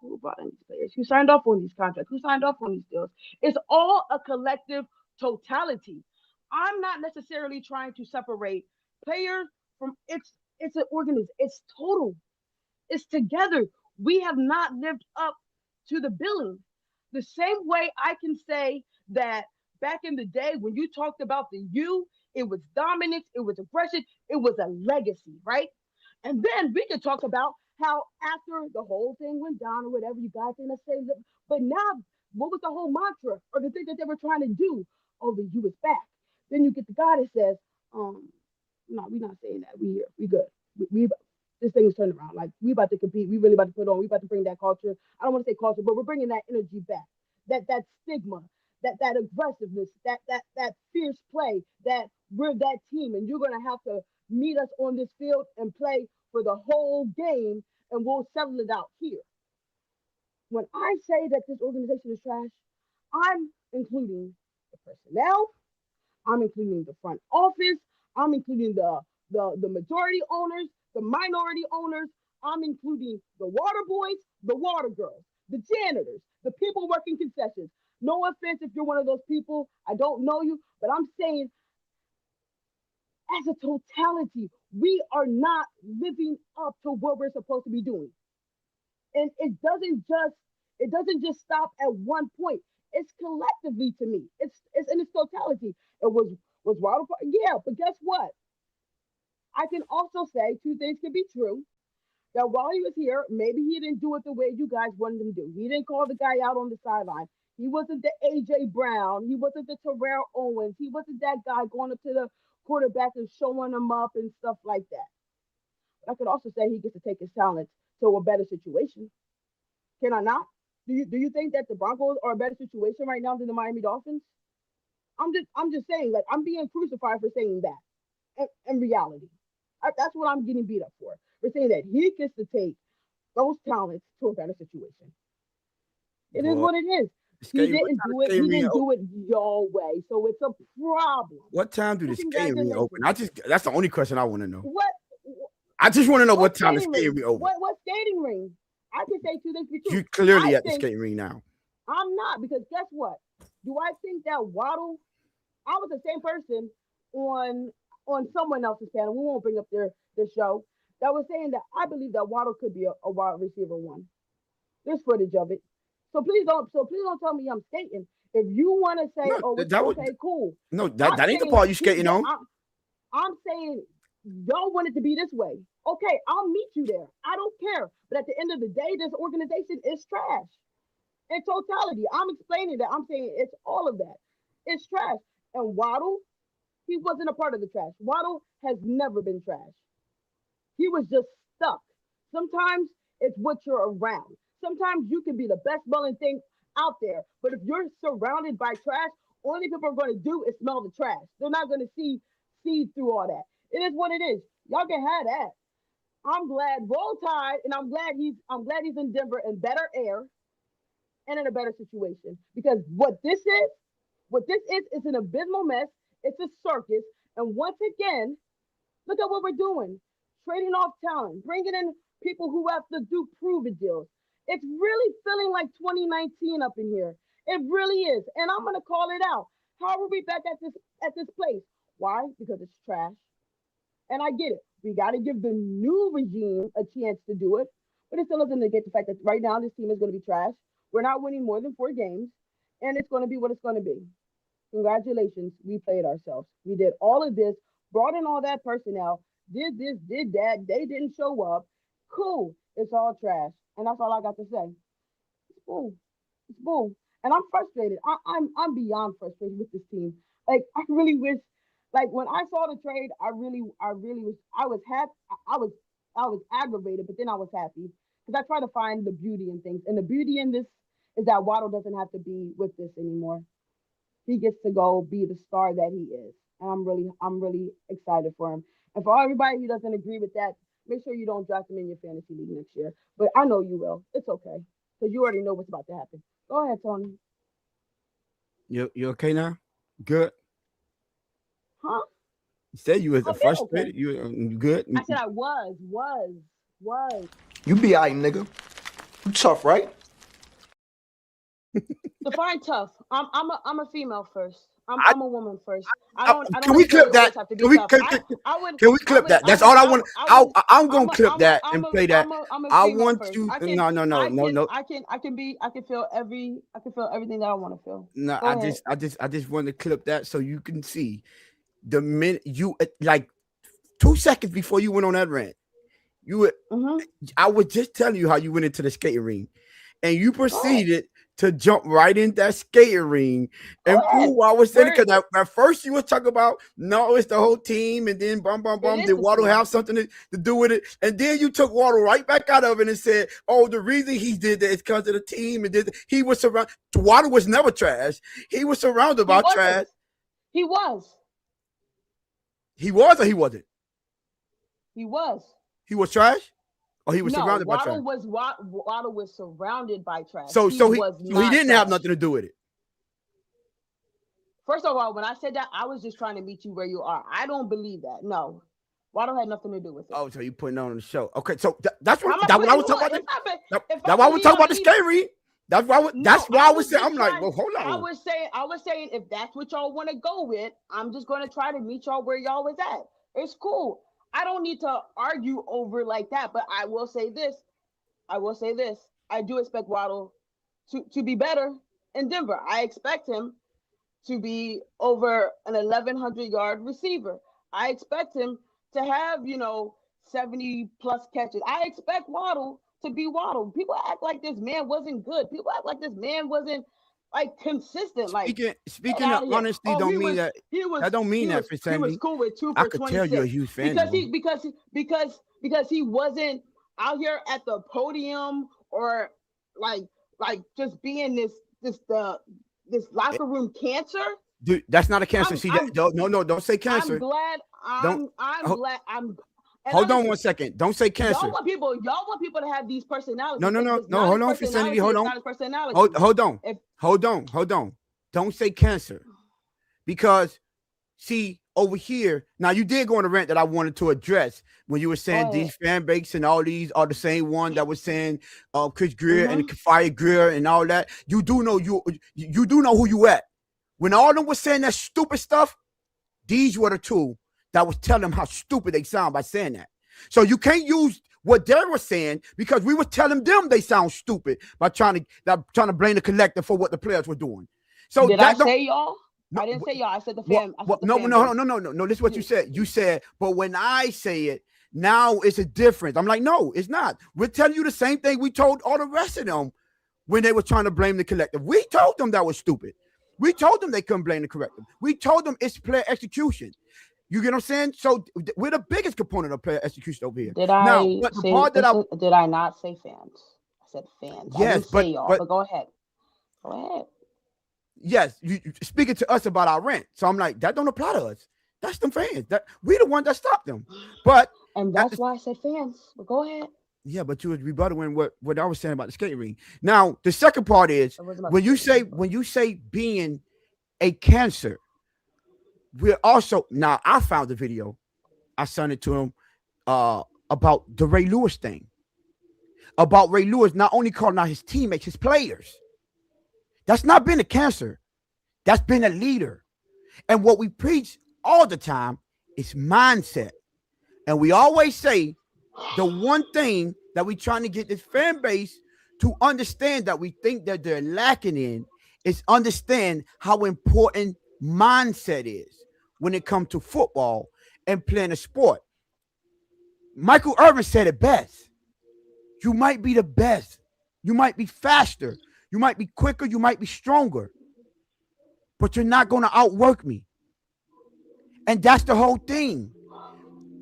Who brought in these players? Who signed off on these contracts? Who signed off on these deals? It's all a collective totality. I'm not necessarily trying to separate players from it's an organism. It's total. It's together. We have not lived up to the billing. The same way I can say that back in the day when you talked about the U, it was dominance, it was aggression, it was a legacy, right? And then we could talk about how after the whole thing went down or whatever, you guys think to say, but now what was the whole mantra or the thing that they were trying to do? Oh, the U is back. Then you get the guy that says, no, we're not saying that. We here. We good. We this thing is turned around. Like we about to compete. We really about to put on. We about to bring that culture. I don't want to say culture, but we're bringing that energy back. That stigma, that aggressiveness, that fierce play. That we're that team, and you're gonna have to meet us on this field and play for the whole game, and we'll settle it out here. When I say that this organization is trash, I'm including the personnel. I'm including the front office. I'm including the majority owners, the minority owners. I'm including the water boys, the water girls, the janitors, the people working concessions. No offense if you're one of those people. I don't know you, but I'm saying as a totality, we are not living up to what we're supposed to be doing. And it doesn't just stop at one point. It's collectively to me. It's in its totality. It was Waddle, yeah, but guess what? I can also say two things can be true. That while he was here, maybe he didn't do it the way you guys wanted him to do. He didn't call the guy out on the sideline. He wasn't the AJ Brown. He wasn't the Terrell Owens. He wasn't that guy going up to the quarterback and showing him up and stuff like that. But I could also say he gets to take his talents to a better situation. Can I not? Do you think that the Broncos are a better situation right now than the Miami Dolphins? I'm just saying, like I'm being crucified for saying that. In reality, that's what I'm getting beat up for. We're saying that he gets to take those talents to a better situation. It is Boy, what it is. He skate. What didn't time do the it. skating He ring didn't open? do it your way, so it's a problem. What time do So the skating ring open? congratulations. That's the only question I want to know. What I just want to know what what time the skating skating ring? ring open. What skating ring? I can say two things for you. You clearly I at the think skating ring now. I'm not because guess what? Do I think that Waddle? I was the same person on someone else's panel. We won't bring up their show that was saying that I believe that Waddle could be a wide receiver one. There's footage of it. So please don't tell me I'm skating. If you want to say, No, oh, that, it's that was okay, cool. no I'm that ain't the saying part you skating on. I'm saying y'all want it to be this way. Okay, I'll meet you there. I don't care. But at the end of the day, this organization is trash in totality. I'm explaining that. I'm saying it's all of that. It's trash. And Waddle, he wasn't a part of the trash. Waddle has never been trash. He was just stuck. Sometimes it's what you're around. Sometimes you can be the best smelling thing out there, but if you're surrounded by trash, only people are going to do is smell the trash. They're not going to see through all that. It is what it is. Y'all can have that. I'm glad Roll Tide, and I'm glad he's in Denver in better air and in a better situation. Because what this is an abysmal mess. It's a circus. And once again, look at what we're doing. Trading off talent, bringing in people who have to do prove it deals. It's really feeling like 2019 up in here. It really is. And I'm gonna call it out. How are we back at this place? Why? Because it's trash. And I get it. We got to give the new regime a chance to do it. But it still doesn't negate the fact that right now this team is going to be trash. We're not winning more than 4 games. And it's going to be what it's going to be. Congratulations. We played ourselves. We did all of this, brought in all that personnel, did this, did that. They didn't show up. Cool. It's all trash. And that's all I got to say. It's bull. It's bull. And I'm frustrated. I'm beyond frustrated with this team. Like I really wish, like when I saw the trade, I really was, I was happy. I was aggravated, but then I was happy because I try to find the beauty in things. And the beauty in this is that Waddle doesn't have to be with this anymore. He gets to go be the star that he is. And I'm really excited for him. And for everybody who doesn't agree with that, make sure you don't draft him in your fantasy league next year. But I know you will. It's okay because you already know what's about to happen. Go ahead, Tony. You okay now? Good. Huh? You said you was I feel frustrated. okay. You good? I said I was. You be all right, nigga. You tough, right? Define tough. I'm a female first. I- I'm a woman first. I don't. Can we clip necessarily that? always have to be Can we tough. can, would. can we I clip would. that? I That's would. all I I want. would. I would. I'm gonna clip that and play that. I'm a I female want first. you. I can. No. I can be. I can feel every. I can feel everything that I want to feel. No, Go ahead. I just want to clip that so you can see the minute you like 2 seconds before you went on that rant. You were, Mm-hmm. I was just telling you how you went into the skating ring, and you Go ahead. proceeded to jump right in that skating ring and Go ahead. prove what I was saying. Where Because at first you were talking about no, it's the whole team, and then bum. it is Did the Waddle team. have something to do with it? And then you took Waddle right back out of it and said, "Oh, the reason he did that is because of the team." And he was surrounded. Waddle was never trash. He was surrounded He by wasn't. trash. He was. He was or he wasn't. He was. He was trash, or he was No, surrounded by trash. Waddle was surrounded by trash. So He he was he not didn't have trash. nothing to do with it. First of all, when I said that, I was just trying to meet you where you are. I don't believe that. No, Waddle had nothing to do with it. Oh, so you putting on the show? Okay, so that's I'm what not that what I putting was you talking on. about. It's not. That's If I why I was believe talking on about the either, skate read. That's why no, I I was was saying. just I'm like, trying. well, hold I on. was saying, if that's what y'all want to go with, I'm just going to try to meet y'all where y'all was at. It's cool. I don't need to argue over like that. But I will say this. I do expect Waddle to be better in Denver. I expect him to be over an 1,100-yard receiver. I expect him to have 70 plus catches. I expect Waddle to be Waddle. People act like this man wasn't good. People act like this man wasn't like consistent. Like Speaking out of of here. honesty, Oh, don't mean that. he was That don't mean he that was for he was Sandy. cool with two I for could tell you're a 26 huge fan. because he wasn't out here at the podium or like just being this locker room cancer. Dude, that's not a cancer. I'm See, I'm don't say I'm cancer. glad Don't I'm ho- glad I'm and hold on listen, 1 second. Don't say cancer. y'all want people to have these personalities. No. If it's not Hold his on, for Sandy. personality, Hold it's on. not his personality. If Hold on. Don't say cancer. Because see, over here, now you did go on a rant that I wanted to address when you were saying these fan base and all these are the same one that was saying Chris Greer and Fire Greer and all that. You do know you do know who you at. When all of them was saying that stupid stuff, these were the two that was telling them how stupid they sound by saying that. So you can't use what they were saying because we were telling them they sound stupid by trying to blame the collective for what the players were doing. So did I say y'all? No, I didn't say y'all. I said the fan. No. This is what you said. You said, but when I say it, now it's a difference. I'm like, no, it's not. We're telling you the same thing we told all the rest of them when they were trying to blame the collective. We told them that was stupid. We told them they couldn't blame the collective. We told them it's player execution. You get what I'm saying? So we're the biggest component of player execution over here. Did did I not say fans? I said fans. Yes, I didn't say y'all, but go ahead. Go ahead. Yes, you speaking to us about our rent. So I'm like, that don't apply to us. That's them fans. That we the ones that stopped them. But And that's why I said fans. But go ahead. Yeah, but you was rebuttaling what I was saying about the skating ring. Now, the second part is It wasn't about when the you skating say ring, when you say being a cancer, we're also now. I found the video. I sent it to him about the Ray Lewis thing. About Ray Lewis not only calling out his teammates, his players. That's not been a cancer. That's been a leader. And what we preach all the time is mindset. And we always say the one thing that we're trying to get this fan base to understand that we think that they're lacking in is understand how important mindset is when it comes to football and playing a sport. Michael Irvin said it best. You might be the best. You might be faster. You might be quicker. You might be stronger. But you're not going to outwork me. And that's the whole thing.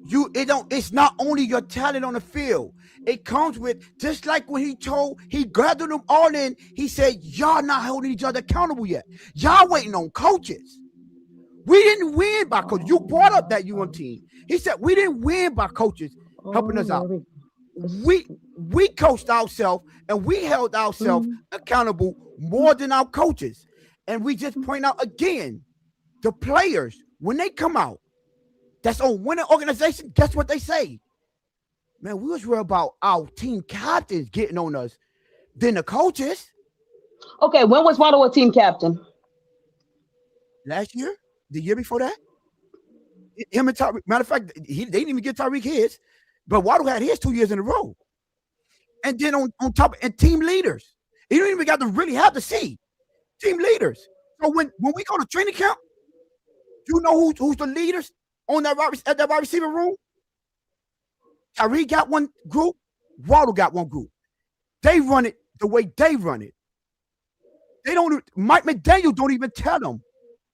It's not only your talent on the field. It comes with, just like when he gathered them all in, he said, y'all not holding each other accountable yet. Y'all waiting on coaches. We didn't win by coaches. You brought up that UM team. He said, we didn't win by coaches helping us out. We coached ourselves and we held ourselves accountable more than our coaches. And we just point out again, the players, when they come out, that's on winning organization, guess what they say? Man, we was worried about our team captains getting on us than the coaches. Okay, when was Waddle a team captain? Last year? The year before that? Him and Tyreek, matter of fact, they didn't even get Tyreek his, but Waddle had his 2 years in a row. And then on top, and team leaders. You don't even got to really have to see team leaders. So when we go to training camp, you know who's the leaders on that at that wide receiver room? Tyreek got one group, Waddle got one group. They run it the way they run it. They don't. Mike McDaniel don't even tell them.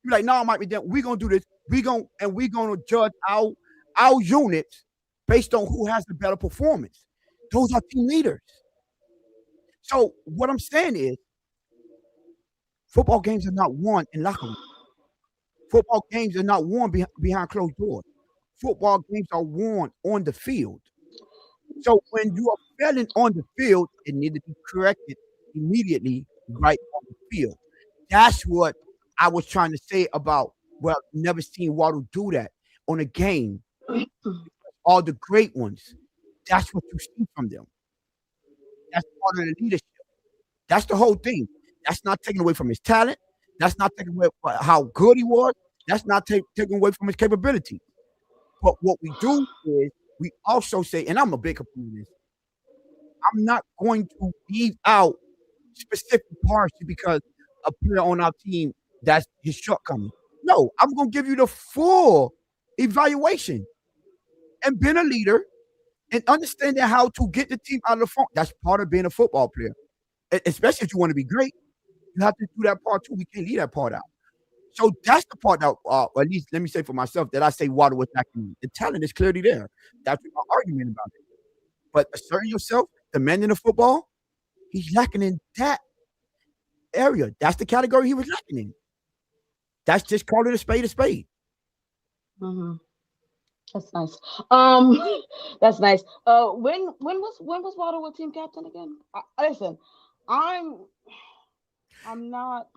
You're like, no, Mike McDaniel, we're gonna do this. We're gonna judge our units based on who has the better performance. Those are team leaders. So what I'm saying is, football games are not won in locker room. Football games are not won behind closed doors. Football games are won on the field. So when you are failing on the field, it needs to be corrected immediately right on the field. That's what I was trying to say about, well, never seen Waddle do that on a game. All the great ones, that's what you see from them. That's part of the leadership. That's the whole thing. That's not taken away from his talent. That's not taken away from how good he was. That's not taken away from his capability. But what we do is we also say, and I'm a big proponent of this, I'm not going to leave out specific parts because a player on our team that's his shortcoming. No, I'm going to give you the full evaluation. And being a leader and understanding how to get the team out of the funk, that's part of being a football player. Especially if you want to be great, you have to do that part too. We can't leave that part out. So that's the part that, at least let me say for myself, that I say Waddle was lacking. The talent is clearly there. That's my argument about it. But asserting yourself, demanding the football, he's lacking in that area. That's the category he was lacking in. That's just calling a spade a spade. Mm-hmm. That's nice. That's nice. When was Waddle a team captain again? Listen, I'm not.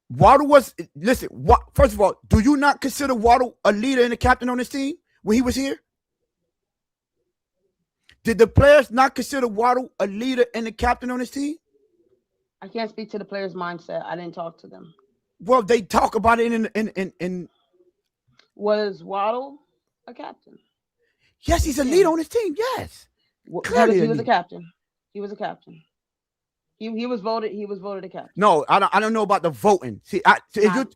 Waddle was, listen, first of all, do you not consider Waddle a leader and a captain on this team when he was here? Did the players not consider Waddle a leader and a captain on this team? I can't speak to the players' mindset. I didn't talk to them. Well, they talk about it in Was Waddle a captain? Yes, he's a leader on his team. Yes. Clearly he was a captain. He was a captain. He was voted. He was voted a captain. No, I don't know about the voting. See,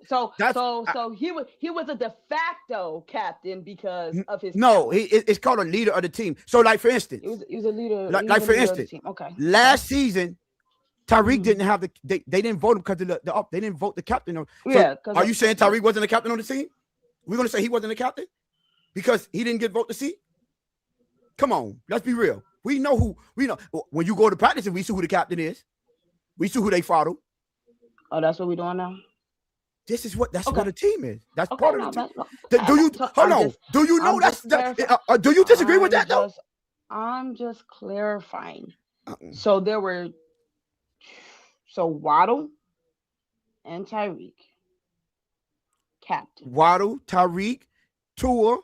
so he was a de facto captain because of his. No, it's called a leader of the team. So, like for instance, he was a leader. Like for instance, okay. Last season, Tyreek didn't have they didn't vote him because they didn't vote the captain. So yeah. Are you saying Tyreek wasn't a captain on the team? We're gonna say he wasn't a captain because he didn't get voted to see? Come on, let's be real. We know when you go to practice, we see who the captain is. We see who they follow. Oh, that's what we're doing now? This is what Okay. a team is. That's Okay, part of no, the team. that's no, Do you so hold I'm on? just Do you know I'm just clarifying. do you disagree with that though? I'm just clarifying. Uh-uh. So there were Waddle and Tyreek, captain. Waddle, Tyreek, Tua,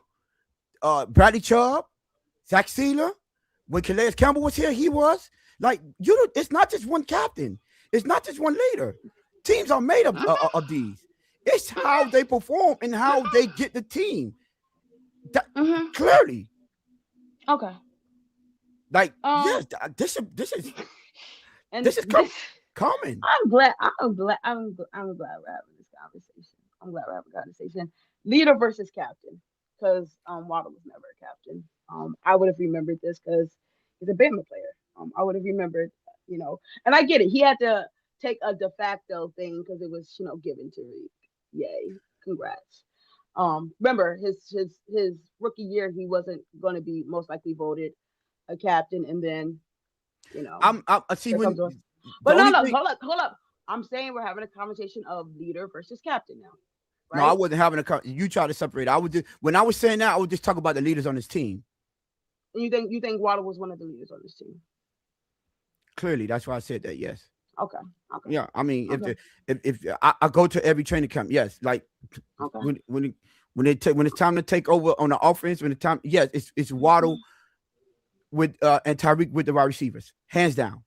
Bradley Chubb, Zach Sealer. When Calais Campbell was here, he was like you. It's not just one captain. It's not just one leader. Teams are made of these. It's how they perform and how they get the team. Mm-hmm. Clearly, Okay. like Um. yes, this is And this is this, common. I'm glad we're having this conversation. I'm glad we're having a conversation. Leader versus captain, because Waddle was never a captain. I would have remembered this because he's a Bama player. I would have remembered, and I get it. He had to take a de facto thing because it was, given to Reed. Yay, congrats. Remember his rookie year, he wasn't going to be most likely voted a captain, and then, I see here when comes one. the But no, only no, thing. hold up. I'm saying we're having a conversation of leader versus captain now, No, I right? wasn't having you try to separate. I would just when I was saying that, I would just talk about the leaders on this team. And you think Waddle was one of the leaders on this team? Clearly, that's why I said that. Yes. Okay, okay, Yeah. I mean, okay, if I go to every training camp, yes. Like okay. when it's time to take over on the offense, yes, it's Waddle with and Tyreek with the wide receivers, hands down,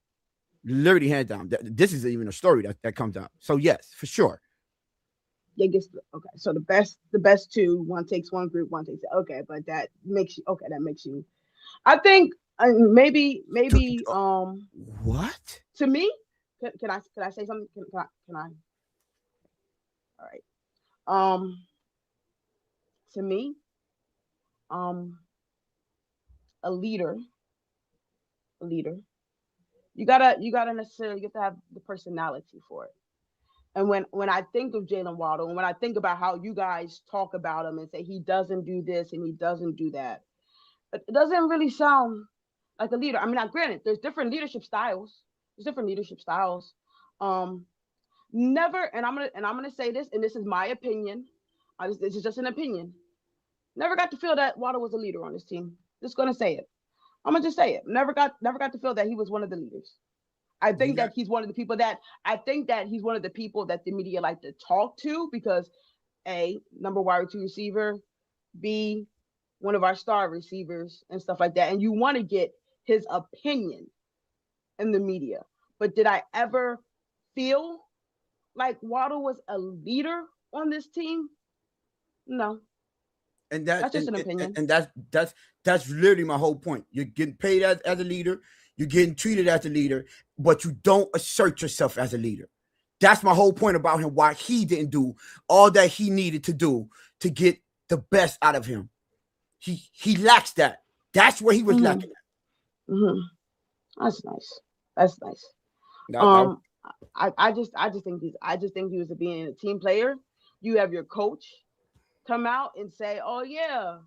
literally hands down. This is even a story that comes out. So yes, for sure. Yeah, okay. So the best two. One takes one group, one takes okay. But that makes you okay. That makes you. I think maybe What? to me. Can I say something? Can I? All right. To me, um, a leader, a leader. You gotta necessarily get to have the personality for it. And when I think of Jaylen Waddle, and when I think about how you guys talk about him and say he doesn't do this and he doesn't do that, it doesn't really sound like a leader. I mean, now granted, there's different leadership styles. There's different leadership styles. Um, Never, and I'm gonna say this, and this is my opinion. This is just an opinion. Never got to feel that Waddle was a leader on this team. Just gonna say it. I'm gonna just say it. Never got to feel that he was one of the leaders. I You think got that he's one of the people that I think that he's one of the people that the media like to talk to because A, number wide receiver, B, one of our star receivers and stuff like that. And you want to get his opinion in the media. But did I ever feel like Waddle was a leader on this team? No. and That's that just an opinion. and that's literally my whole point. You're getting paid as a leader, you're getting treated as a leader, but you don't assert yourself as a leader. That's my whole point about him, why he didn't do all that he needed to do to get the best out of him. He lacks that. That's where he was Mm-hmm. lacking. Mm-hmm. That's nice. That's nice. That I just think he was being a team player. You have your coach come out and say, "Oh yeah,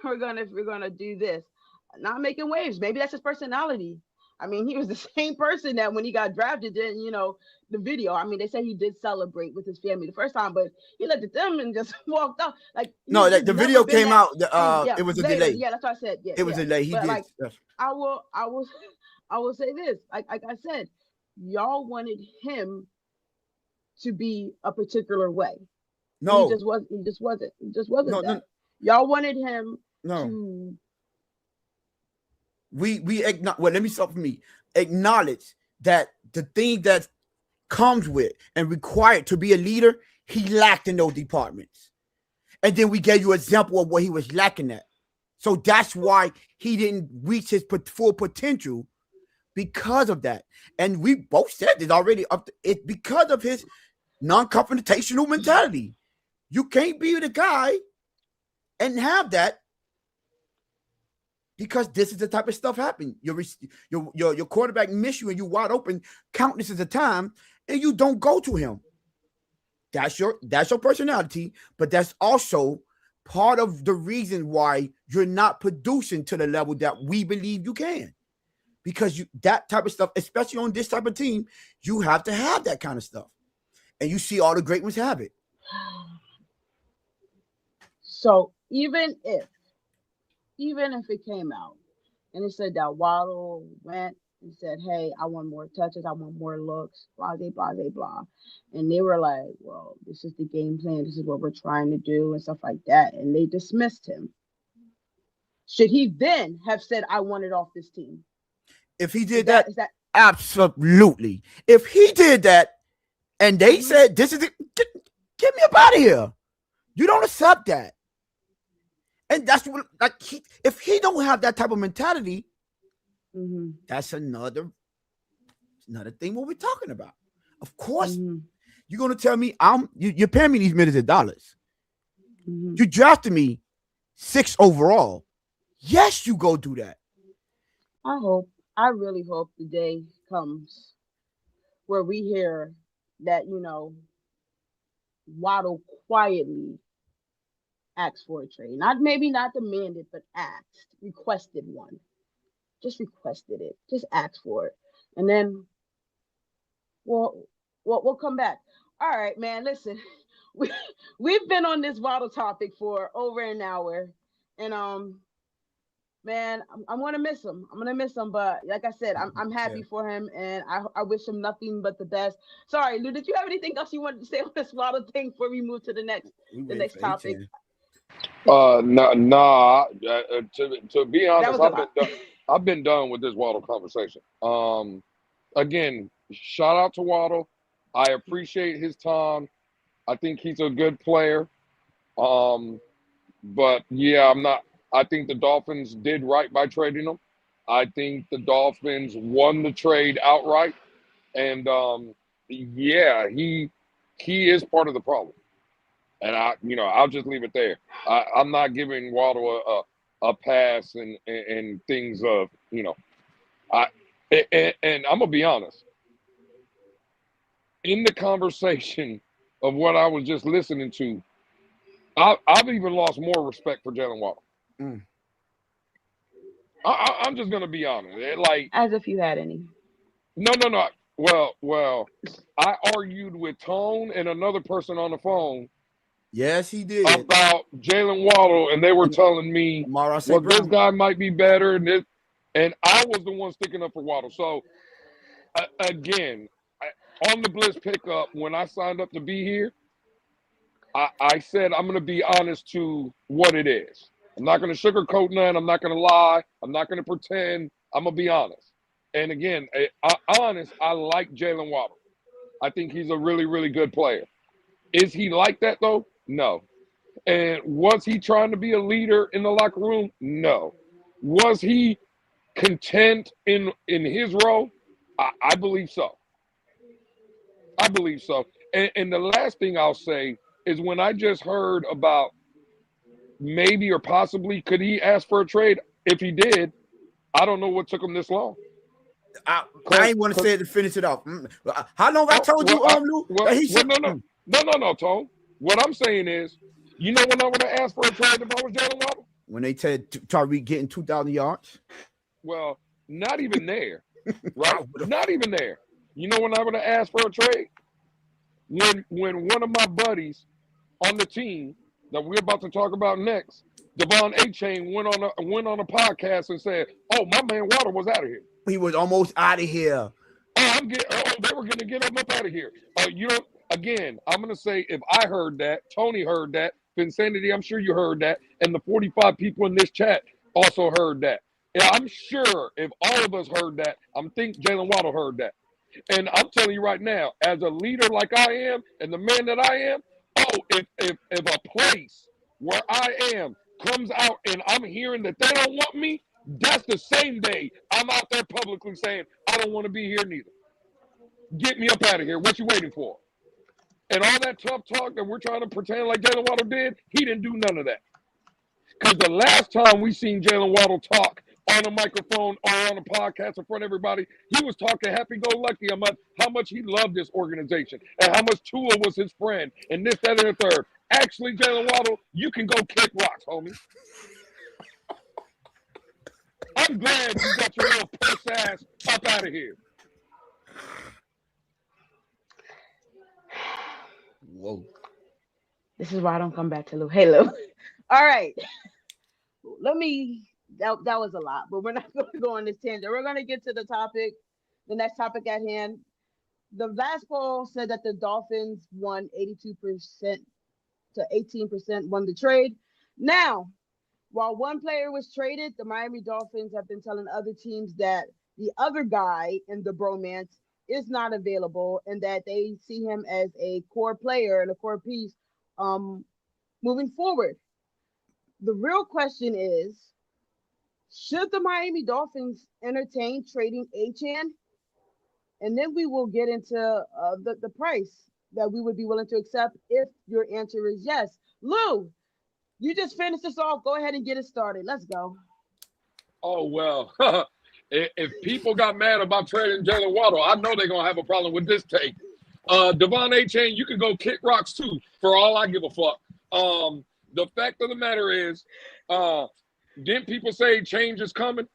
we're gonna do this," not making waves. Maybe that's his personality. I mean, he was the same person that when he got drafted, then the video. I mean, they say he did celebrate with his family the first time, but he looked at them and just walked off. Like no, he's like just the never video been came that. out. Yeah, It was a later. delay. Yeah, that's what I said. Yeah, It was yeah. a delay. He But did. like, I will say this. Like I said, y'all wanted him to be a particular way. He No, just was. He just wasn't. He just wasn't no, no, that. Y'all wanted him no. to. We acknowledge. Well, let me start from me. Acknowledge that the thing that comes with and required to be a leader, he lacked in those departments. And then we gave you an example of what he was lacking at. So that's why he didn't reach his full potential because of that. And we both said this already. It's because of his non-confrontational mentality. You can't be the guy and have that because this is the type of stuff happen. Your quarterback miss you and you wide open countless of time and you don't go to him. That's your personality, but that's also part of the reason why you're not producing to the level that we believe you can. Because that type of stuff, especially on this type of team, you have to have that kind of stuff. And you see all the great ones have it. So even if it came out and it said that Waddle went and said, "Hey, I want more touches, I want more looks, blah, blah, blah, blah," and they were like, "Well, this is the game plan, this is what we're trying to do," and stuff like that, and they dismissed him, should he then have said, "I want it off this team"? If he did that, is that absolutely. If he did that, and they said, "This is it, get me up out of here," you don't accept that. And that's what, like, if he don't have that type of mentality, that's another thing what we're talking about. Of course, you're gonna tell me you're paying me these millions of dollars. You drafted me 6 overall. Yes, you go do that. I really hope the day comes where we hear that, Waddle quietly asked for a trade. Maybe not demanded, but requested one. Just requested it. Just asked for it. And then we'll come back. All right, man, listen. We've been on this Waddle topic for over an hour. And man, I'm gonna miss him. But like I said, I'm happy for him, and I wish him nothing but the best. Sorry, Lou, did you have anything else you wanted to say on this Waddle thing before we move to the next topic? Nah. To be honest, I've been done with this Waddle conversation. Again, shout out to Waddle. I appreciate his time. I think he's a good player. But yeah, I'm not. I think the Dolphins did right by trading him. I think the Dolphins won the trade outright, and yeah, he is part of the problem. And I'll just leave it there. I'm not giving Waddle a pass and things of, and I'm gonna be honest. In the conversation of what I was just listening to, I've even lost more respect for Jaylen Waddle. I'm just gonna be honest. As if you had any. No. Well, I argued with Tone and another person on the phone. Yes, he did. About Jaylen Waddle, and they were telling me, well, this guy might be better, and I was the one sticking up for Waddle. So, again, on the Blitz pickup, when I signed up to be here, I said I'm going to be honest to what it is. I'm not going to sugarcoat none. I'm not going to lie. I'm not going to pretend. I'm going to be honest. And again, I like Jaylen Waddle. I think he's a really, really good player. Is he like that, though? No. And was he trying to be a leader in the locker room? No. Was he content in his role? I believe so. I believe so. And the last thing I'll say is when I just heard about maybe or possibly could he ask for a trade? If he did, I don't know what took him this long. I ain't want to say it to finish it off. How long I told you, Lou? No, Tone. What I'm saying is, when I would have asked for a trade if I was Jaylen Waddle? When they said Tyreek getting 2,000 yards? Well, not even there, right? Not even there. When I would have asked for a trade? When one of my buddies on the team that we're about to talk about next, Devon Achane went on a podcast and said, "Oh, my man Waddle was out of here. He was almost out of here. They were going to get him up out of here." Again, I'm going to say if I heard that, Tony heard that, Vinsanity, I'm sure you heard that, and the 45 people in this chat also heard that. Yeah, I'm sure if all of us heard that, I think Jaylen Waddle heard that. And I'm telling you right now, as a leader like I am and the man that I am, if a place where I am comes out and I'm hearing that they don't want me, that's the same day I'm out there publicly saying, I don't want to be here neither. Get me up out of here. What you waiting for? And all that tough talk that we're trying to pretend like Jaylen Waddle did, he didn't do none of that. Because the last time we seen Jaylen Waddle talk on a microphone or on a podcast in front of everybody, he was talking happy-go-lucky about how much he loved this organization and how much Tua was his friend and this, that, and the third. Actually, Jaylen Waddle, you can go kick rocks, homie. I'm glad you got your little puss ass up out of here. Whoa. This is why I don't come back to Lou. Hey, Lou. All right. That was a lot, but we're not going to go on this tangent. We're going to get to the next topic at hand. The last poll said that the Dolphins won 82% to 18% won the trade. Now, while one player was traded, the Miami Dolphins have been telling other teams that the other guy in the bromance is not available and that they see him as a core player and a core piece moving forward. The real question is, should the Miami Dolphins entertain trading Achane? And then we will get into the price that we would be willing to accept if your answer is yes. Lou, you just finished this off. Go ahead and get it started. Let's go. Oh, well, if people got mad about trading Jaylen Waddle, I know they're going to have a problem with this take. Devon Achane, you can go kick rocks too, for all I give a fuck. The fact of the matter is, didn't people say change is coming?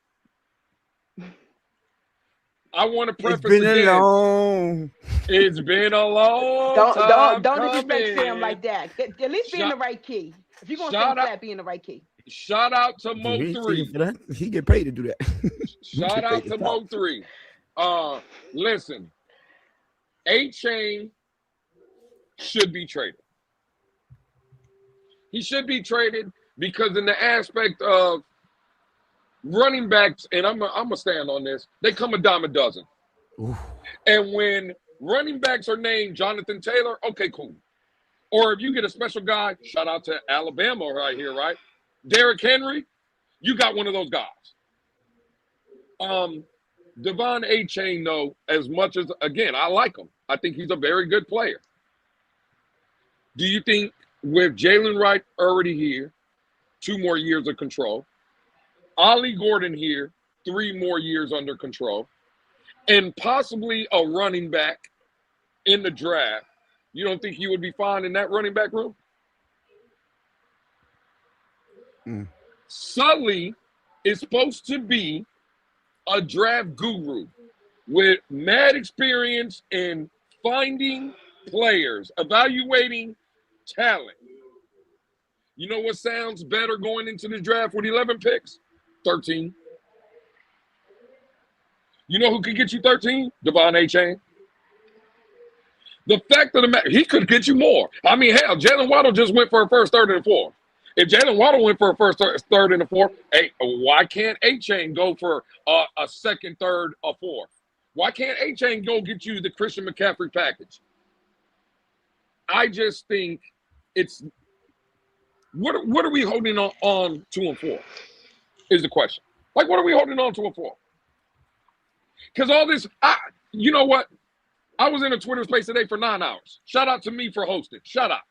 I want to preface It's been again. It's been a long time Don't coming. disrespect Sam like that. At least be in the right key. If you're gonna sing flat, be in the right key. Shout out to Mo 3. He get paid to do that. Shout out to Mo 3. Listen, Achane should be traded. He should be traded because in the aspect of running backs, and I'm gonna stand on this, they come a dime a dozen. Ooh. And when running backs are named Jonathan Taylor, okay, cool. Or if you get a special guy, shout out to Alabama right here, right? Derrick Henry, you got one of those guys. Devon Achane, though, as much as, again, I like him. I think he's a very good player. Do you think with Jalen Wright already here, 2 more years of control, Ollie Gordon here, 3 more years under control, and possibly a running back in the draft, you don't think you would be fine in that running back room? Sully is supposed to be a draft guru with mad experience in finding players, evaluating talent. You know what sounds better going into the draft with 11 picks? 13. You know who could get you 13? Devon Achane. The fact of the matter, he could get you more. I mean, hell, Jaylen Waddle just went for a first, third, and a fourth. If Jaylen Waddle went for a first, third, and a fourth, hey, why can't Achane go for a second, third, a fourth? Why can't Achane go get you the Christian McCaffrey package? I just think it's what are we holding on to him for? Is the question. Like, what are we holding on to him for? Because all this, you know what? I was in a Twitter space today for 9 hours. Shout out to me for hosting. Shut up.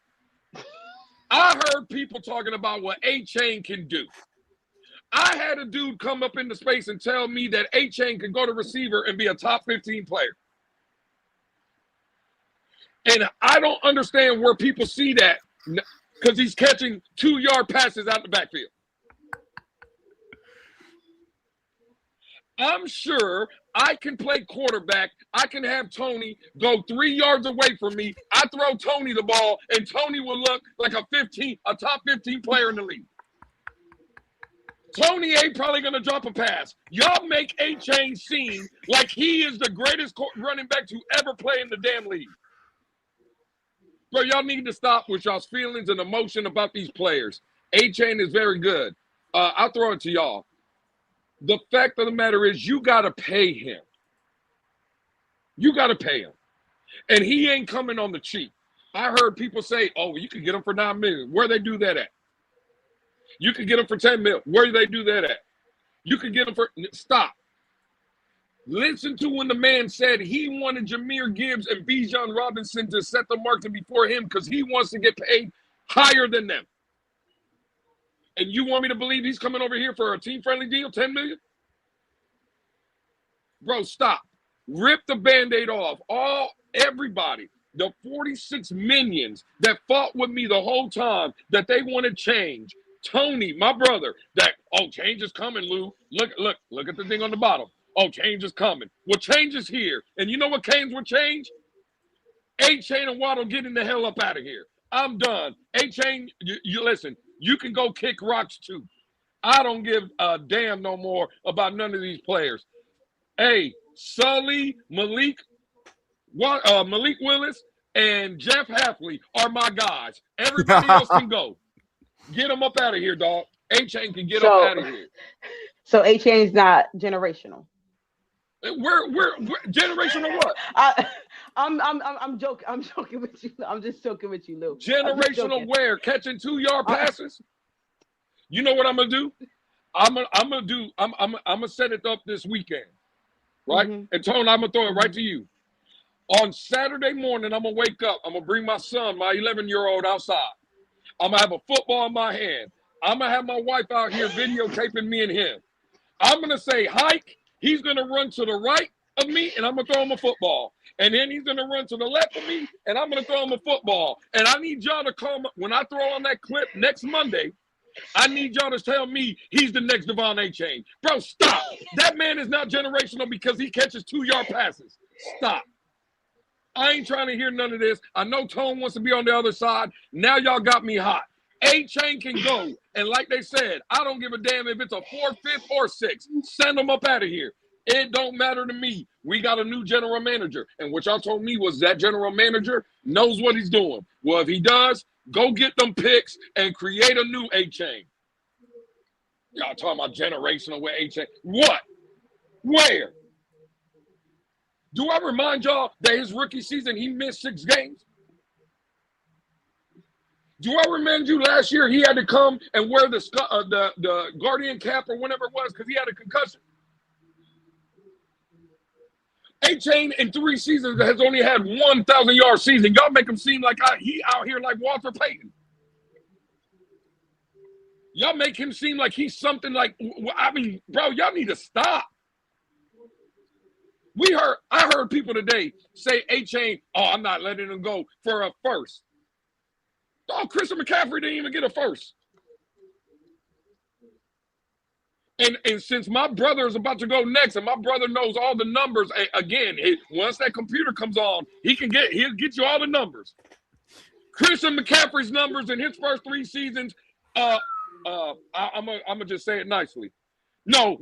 I heard people talking about what Achane can do. I had a dude come up into space and tell me that Achane can go to receiver and be a top 15 player. And I don't understand where people see that because he's catching 2-yard passes out the backfield. I'm sure I can play quarterback. I can have Tony go 3 yards away from me. I throw Tony the ball, and Tony will look like a top 15 player in the league. Tony ain't probably going to drop a pass. Y'all make Achane seem like he is the greatest running back to ever play in the damn league. Bro, y'all need to stop with y'all's feelings and emotion about these players. Achane is very good. I'll throw it to y'all. The fact of the matter is you got to pay him. You got to pay him. And he ain't coming on the cheap. I heard people say, oh, you could get him for $9 million. Where they do that at? You could get him for $10 million. Where do they do that at? You could get him for – stop. Listen to when the man said he wanted Jahmyr Gibbs and Bijan Robinson to set the market before him because he wants to get paid higher than them. And you want me to believe he's coming over here for a team-friendly deal, $10 million? Bro, stop. Rip the Band-Aid off. Everybody, the 46 minions that fought with me the whole time that they want to change. Tony, my brother, change is coming, Lou. Look at the thing on the bottom. Oh, change is coming. Well, change is here. And you know what Canes would change? Achane and Waddle getting the hell up out of here. I'm done. Achane, you listen, you can go kick rocks too. I don't give a damn no more about none of these players. Hey, Sully, Malik Willis, and Jeff Hafley are my guys. Everybody else can go. Get them up out of here, dog. Achane can get up out of here. So Achane's not generational. We're generational what? I'm joking. I'm joking with you. I'm just joking with you, Lou. Generational where? Catching 2-yard passes? You know what I'm gonna do? I'm gonna set it up this weekend, right? Mm-hmm. And Tone, I'm gonna throw it right to you. On Saturday morning, I'm gonna wake up. I'm gonna bring my son, my 11-year-old, outside. I'm gonna have a football in my hand. I'm gonna have my wife out here videotaping me and him. I'm gonna say hike. He's gonna run to the right of me, and I'm gonna throw him a football. And then he's gonna run to the left of me, and I'm gonna throw him a football. And I need y'all to come when I throw on that clip next Monday. I need y'all to tell me he's the next Devon Achane. Bro, stop. That man is not generational because he catches 2-yard passes. Stop. I ain't trying to hear none of this. I know Tone wants to be on the other side. Now y'all got me hot. Achane can go. And like they said, I don't give a damn if it's a 4th, 5th, or 6th. Send them up out of here. It don't matter to me. We got a new general manager. And what y'all told me was that general manager knows what he's doing. Well, if he does, go get them picks and create a new Achane. Y'all talking about generational with Achane. What? Where? Do I remind y'all that his rookie season, he missed 6 games? Do I remind you last year he had to come and wear the Guardian cap or whatever it was because he had a concussion? Achane in 3 seasons has only had 1,000-yard season. Y'all make him seem like he out here like Walter Payton. Y'all make him seem like he's something like, I mean, bro, y'all need to stop. I heard people today say Achane, I'm not letting him go for a first. Oh, Christian McCaffrey didn't even get a first. And since my brother is about to go next, and my brother knows all the numbers, again, once that computer comes on, he'll get you all the numbers. Christian McCaffrey's numbers in his first 3 seasons, I'm gonna just say it nicely. No,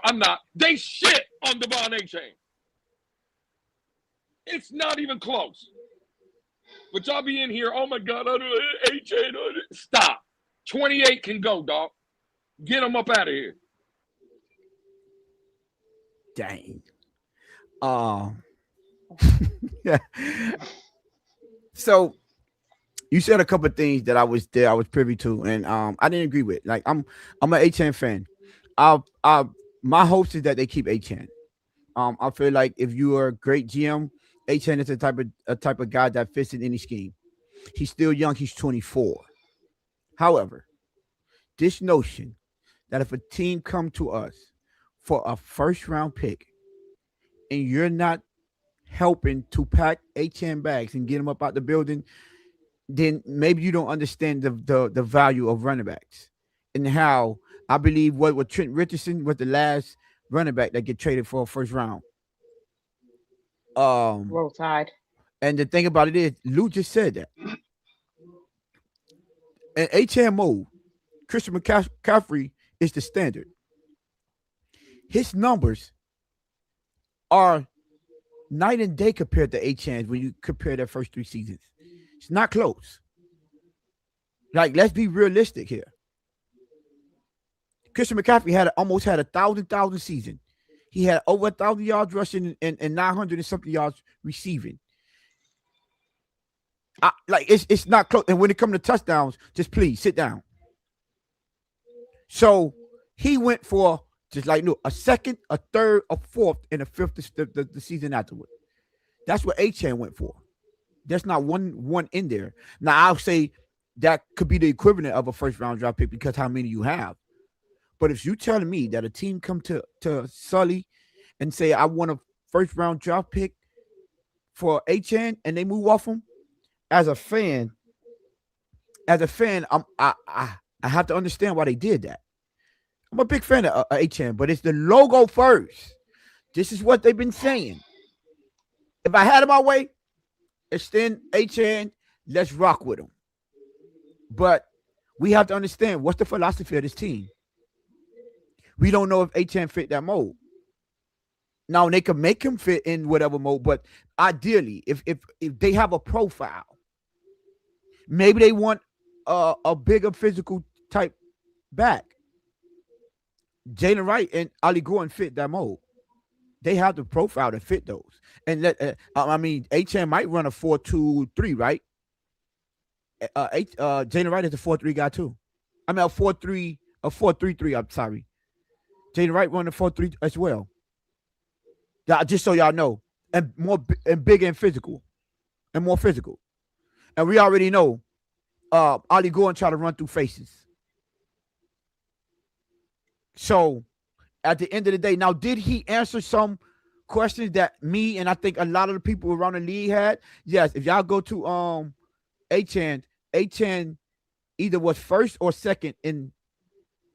I'm not. They shit on Devon Achane. It's not even close. But y'all be in here, oh my God, Achane. Stop. 28 can go, dog. Get them up out of here. Dang. Yeah. So you said a couple of things that I was privy to, and I didn't agree with. Like I'm an Achane fan. My hopes is that they keep Achane. I feel like if you are a great GM, Achane is a type of guy that fits in any scheme. He's still young. He's 24. However, this notion that if a team come to us for a first-round pick and you're not helping to pack Achane bags and get him up out the building, then maybe you don't understand the value of running backs and how I believe what Trent Richardson was the last running back that get traded for a first round. Roll Tide. And the thing about it is, Lou just said that. And HMO, Christian McCaffrey is the standard. His numbers are night and day compared to Achane when you compare their first 3 seasons. It's not close. Like, let's be realistic here. Christian McCaffrey almost had a 1,000 season. He had over 1,000 yards rushing and 900 and something yards receiving. It's not close. And when it comes to touchdowns, just please sit down. So he went for just like a second, a third, a fourth, and a fifth the season afterward. That's what Achane went for. There's not one in there. Now I'll say that could be the equivalent of a first round draft pick because how many you have. But if you telling me that a team come to Sully and say I want a first round draft pick for Achane and they move off him, as a fan, I have to understand why they did that. I'm a big fan of Achane, but it's the logo first. This is what they've been saying. If I had it my way, extend Achane. Let's rock with him. But we have to understand what's the philosophy of this team. We don't know if Achane fit that mold. Now they can make him fit in whatever mode, but ideally, if they have a profile, maybe they want a bigger physical type back. Jalen Wright and Ali Gordon fit that mold. They have the profile to fit those. And Achane might run a 4-2-3, right? Jalen Wright is a 4-3 guy too. I mean a 4-3-3. I'm sorry. Jalen Wright run a 4-3 as well. Just so y'all know, and bigger and physical, and more physical. And we already know, Ali Gordon try to run through faces. So, at the end of the day, now did he answer some questions that me and I think a lot of the people around the league had? Yes. If y'all go to Achane either was first or second in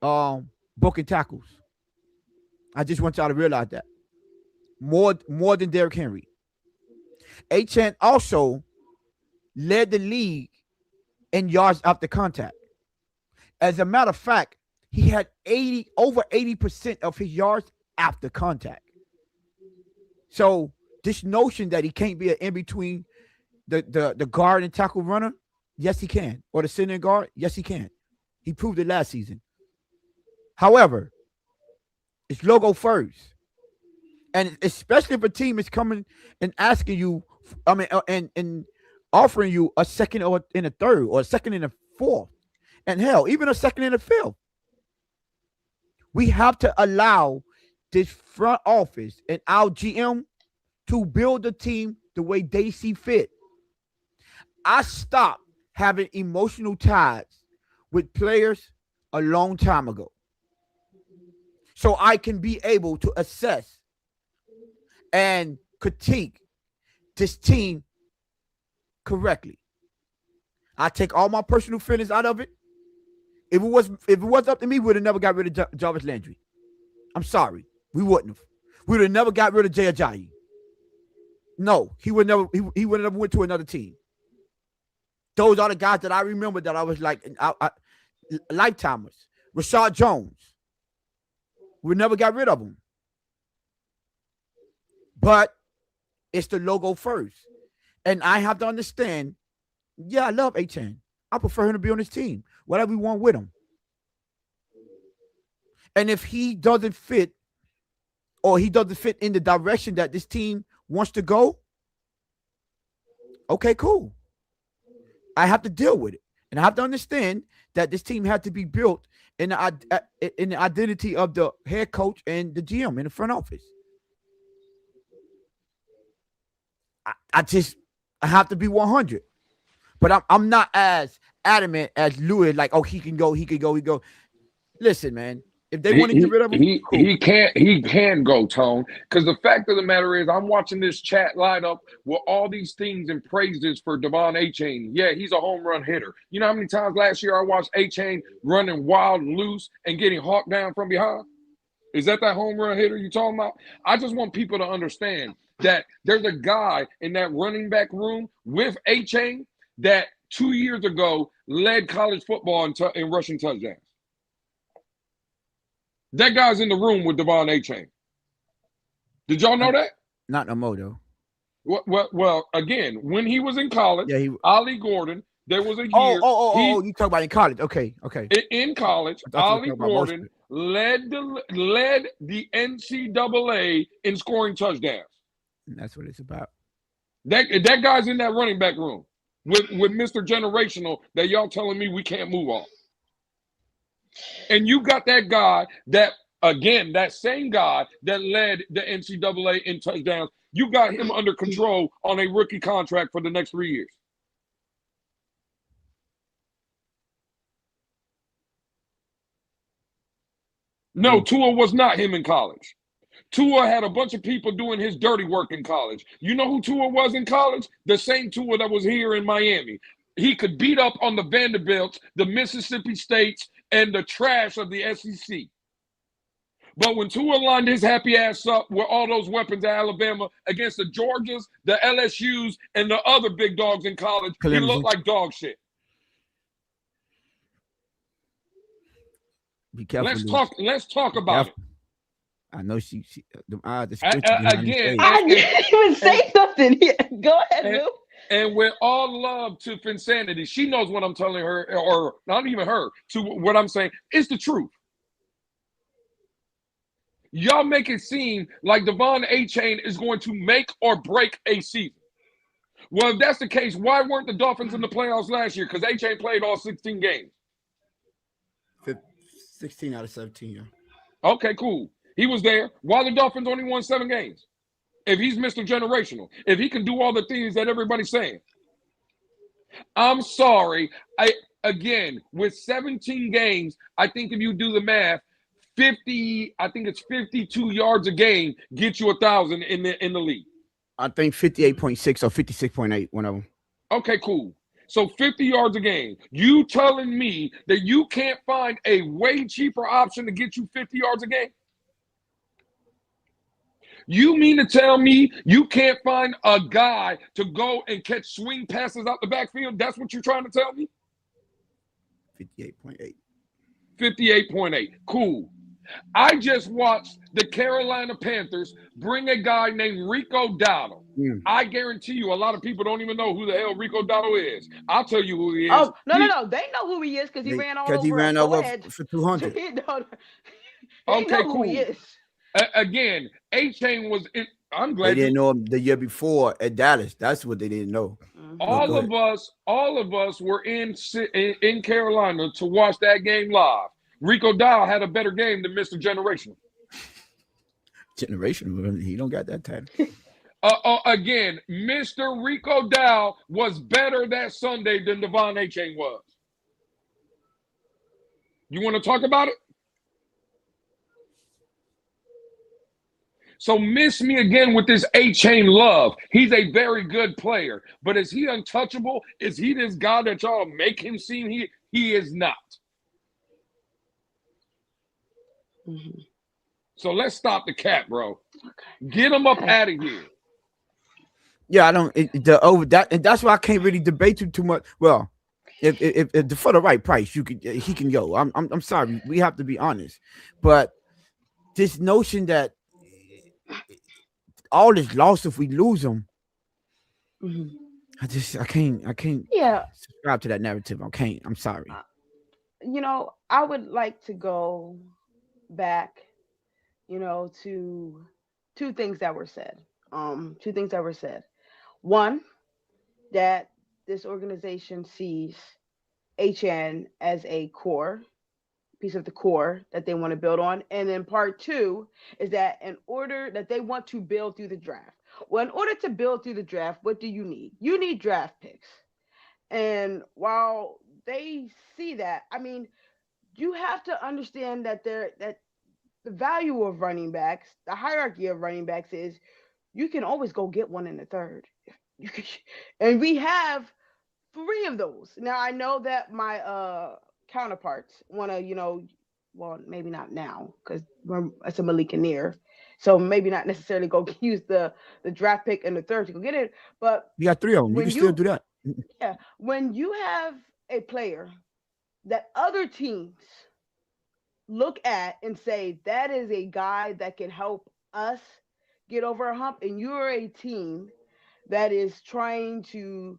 booking tackles. I just want y'all to realize that. More than Derrick Henry. Achane also led the league in yards after contact. As a matter of fact, he had over 80% of his yards after contact. So this notion that he can't be an in-between the guard and tackle runner, yes, he can. Or the center guard, yes, he can. He proved it last season. However, it's logo first. And especially if a team is coming and asking you, and offering you a second or in a third, or a second in a fourth, and hell, even a second in a fifth. We have to allow this front office and our GM to build the team the way they see fit. I stopped having emotional ties with players a long time ago, so I can be able to assess and critique this team correctly. I take all my personal feelings out of it. If it was up to me, we would have never got rid of Jarvis Landry. I'm sorry, we wouldn't have. We would have never got rid of Jay Ajayi. No, he would never. He would never went to another team. Those are the guys that I remember that I was like lifetimers. Rashad Jones. We never got rid of him. But it's the logo first. And I have to understand, yeah, I love Achane. I prefer him to be on his team. Whatever we want with him. And if he doesn't fit, or he doesn't fit in the direction that this team wants to go, okay, cool. I have to deal with it. And I have to understand that this team had to be built in the identity of the head coach and the GM in the front office. I have to be 100, but I'm not as adamant as Louis. Like, oh, he can go. Listen, man, if they want to get rid of him, cool. he can go, Tone. Because the fact of the matter is, I'm watching this chat line up with all these things and praises for Devon Achane. Yeah, he's a home run hitter. You know how many times last year I watched Achane running wild and loose and getting hawked down from behind? Is that home run hitter you talking about? I just want people to understand that there's a guy in that running back room with Achane that 2 years ago led college football in rushing touchdowns. That guy's in the room with Devon Achane. Did y'all know that? Not no more, though. Well, again, when he was in college, Ali Gordon, there was a year. You talk about in college. Okay. In college, Ali Gordon led the NCAA in scoring touchdowns. That's what it's about. That guy's in that running back room with Mr. Generational that y'all telling me we can't move on. And you got that guy that same guy that led the NCAA in touchdowns. You got him under control on a rookie contract for the next 3 years. No, Tua was not him in college. Tua had a bunch of people doing his dirty work in college. You know who Tua was in college? The same Tua that was here in Miami. He could beat up on the Vanderbilts, the Mississippi States, and the trash of the SEC. But when Tua lined his happy ass up with all those weapons at Alabama against the Georgias, the LSUs, and the other big dogs in college, he looked like dog shit. Be careful. Let's talk about it. I know she the eyes again. I didn't even say nothing. Go ahead, Lou. And with all love to Finsanity, she knows what I'm telling her, or not even her, to what I'm saying. It's the truth. Y'all make it seem like Devon Achane is going to make or break a season. Well, if that's the case, why weren't the Dolphins in the playoffs last year? Because Achane played all 16 games. 16 out of 17, yeah. Okay, cool. He was there. Why the Dolphins only won 7 games? If he's Mr. Generational, if he can do all the things that everybody's saying. I'm sorry. Again, with 17 games, I think if you do the math, 50, I think it's 52 yards a game gets you 1,000 in the league. I think 58.6 or 56.8, one of them. Okay, cool. So 50 yards a game. You telling me that you can't find a way cheaper option to get you 50 yards a game? You mean to tell me you can't find a guy to go and catch swing passes out the backfield? That's what you're trying to tell me? 58.8. 58.8. Cool. I just watched the Carolina Panthers bring a guy named Rico Dowdle. I guarantee you a lot of people don't even know who the hell Rico Dowdle is. I'll tell you who he is. Oh, no. They know who he is because he ran all over. He ran over for 200. Okay, cool. Who he is. Again, Achane was in, I'm glad they didn't know him the year before at Dallas. That's what they didn't know. All of us were in Carolina to watch that game live. Rico Dowdle had a better game than Mr. Generational. Generational, he don't got that title. Again, Mr. Rico Dowdle was better that Sunday than Devon Achane was. You want to talk about it? So miss me again with this Achane love. He's a very good player. But is he untouchable? Is he this guy that y'all make him seem he is not? Mm-hmm. So let's stop the cap, bro. Okay. Get him up out of here. Yeah, I don't that's why I can't really debate too much. Well, if for the right price, he can go. I'm sorry, we have to be honest. But this notion that all is lost if we lose him, I can't subscribe to that narrative. I can't. I'm sorry. I would like to go back, to two things that were said. One, that this organization sees Achane as a piece of the core that they want to build on. And then part two is that in order that they want to build through the draft. Well, in order to build through the draft, what do you need? You need draft picks. And while they see that, I mean, you have to understand that the value of running backs, the hierarchy of running backs is you can always go get one in the third. And we have 3 of those. Now, I know that my counterparts want to, well, maybe not now because it's a Malik Neer. So maybe not necessarily go use the draft pick in the third to go get it. But you got 3 of them. You can still do that. Yeah. When you have a player that other teams look at and say, that is a guy that can help us get over a hump, and you're a team that is trying to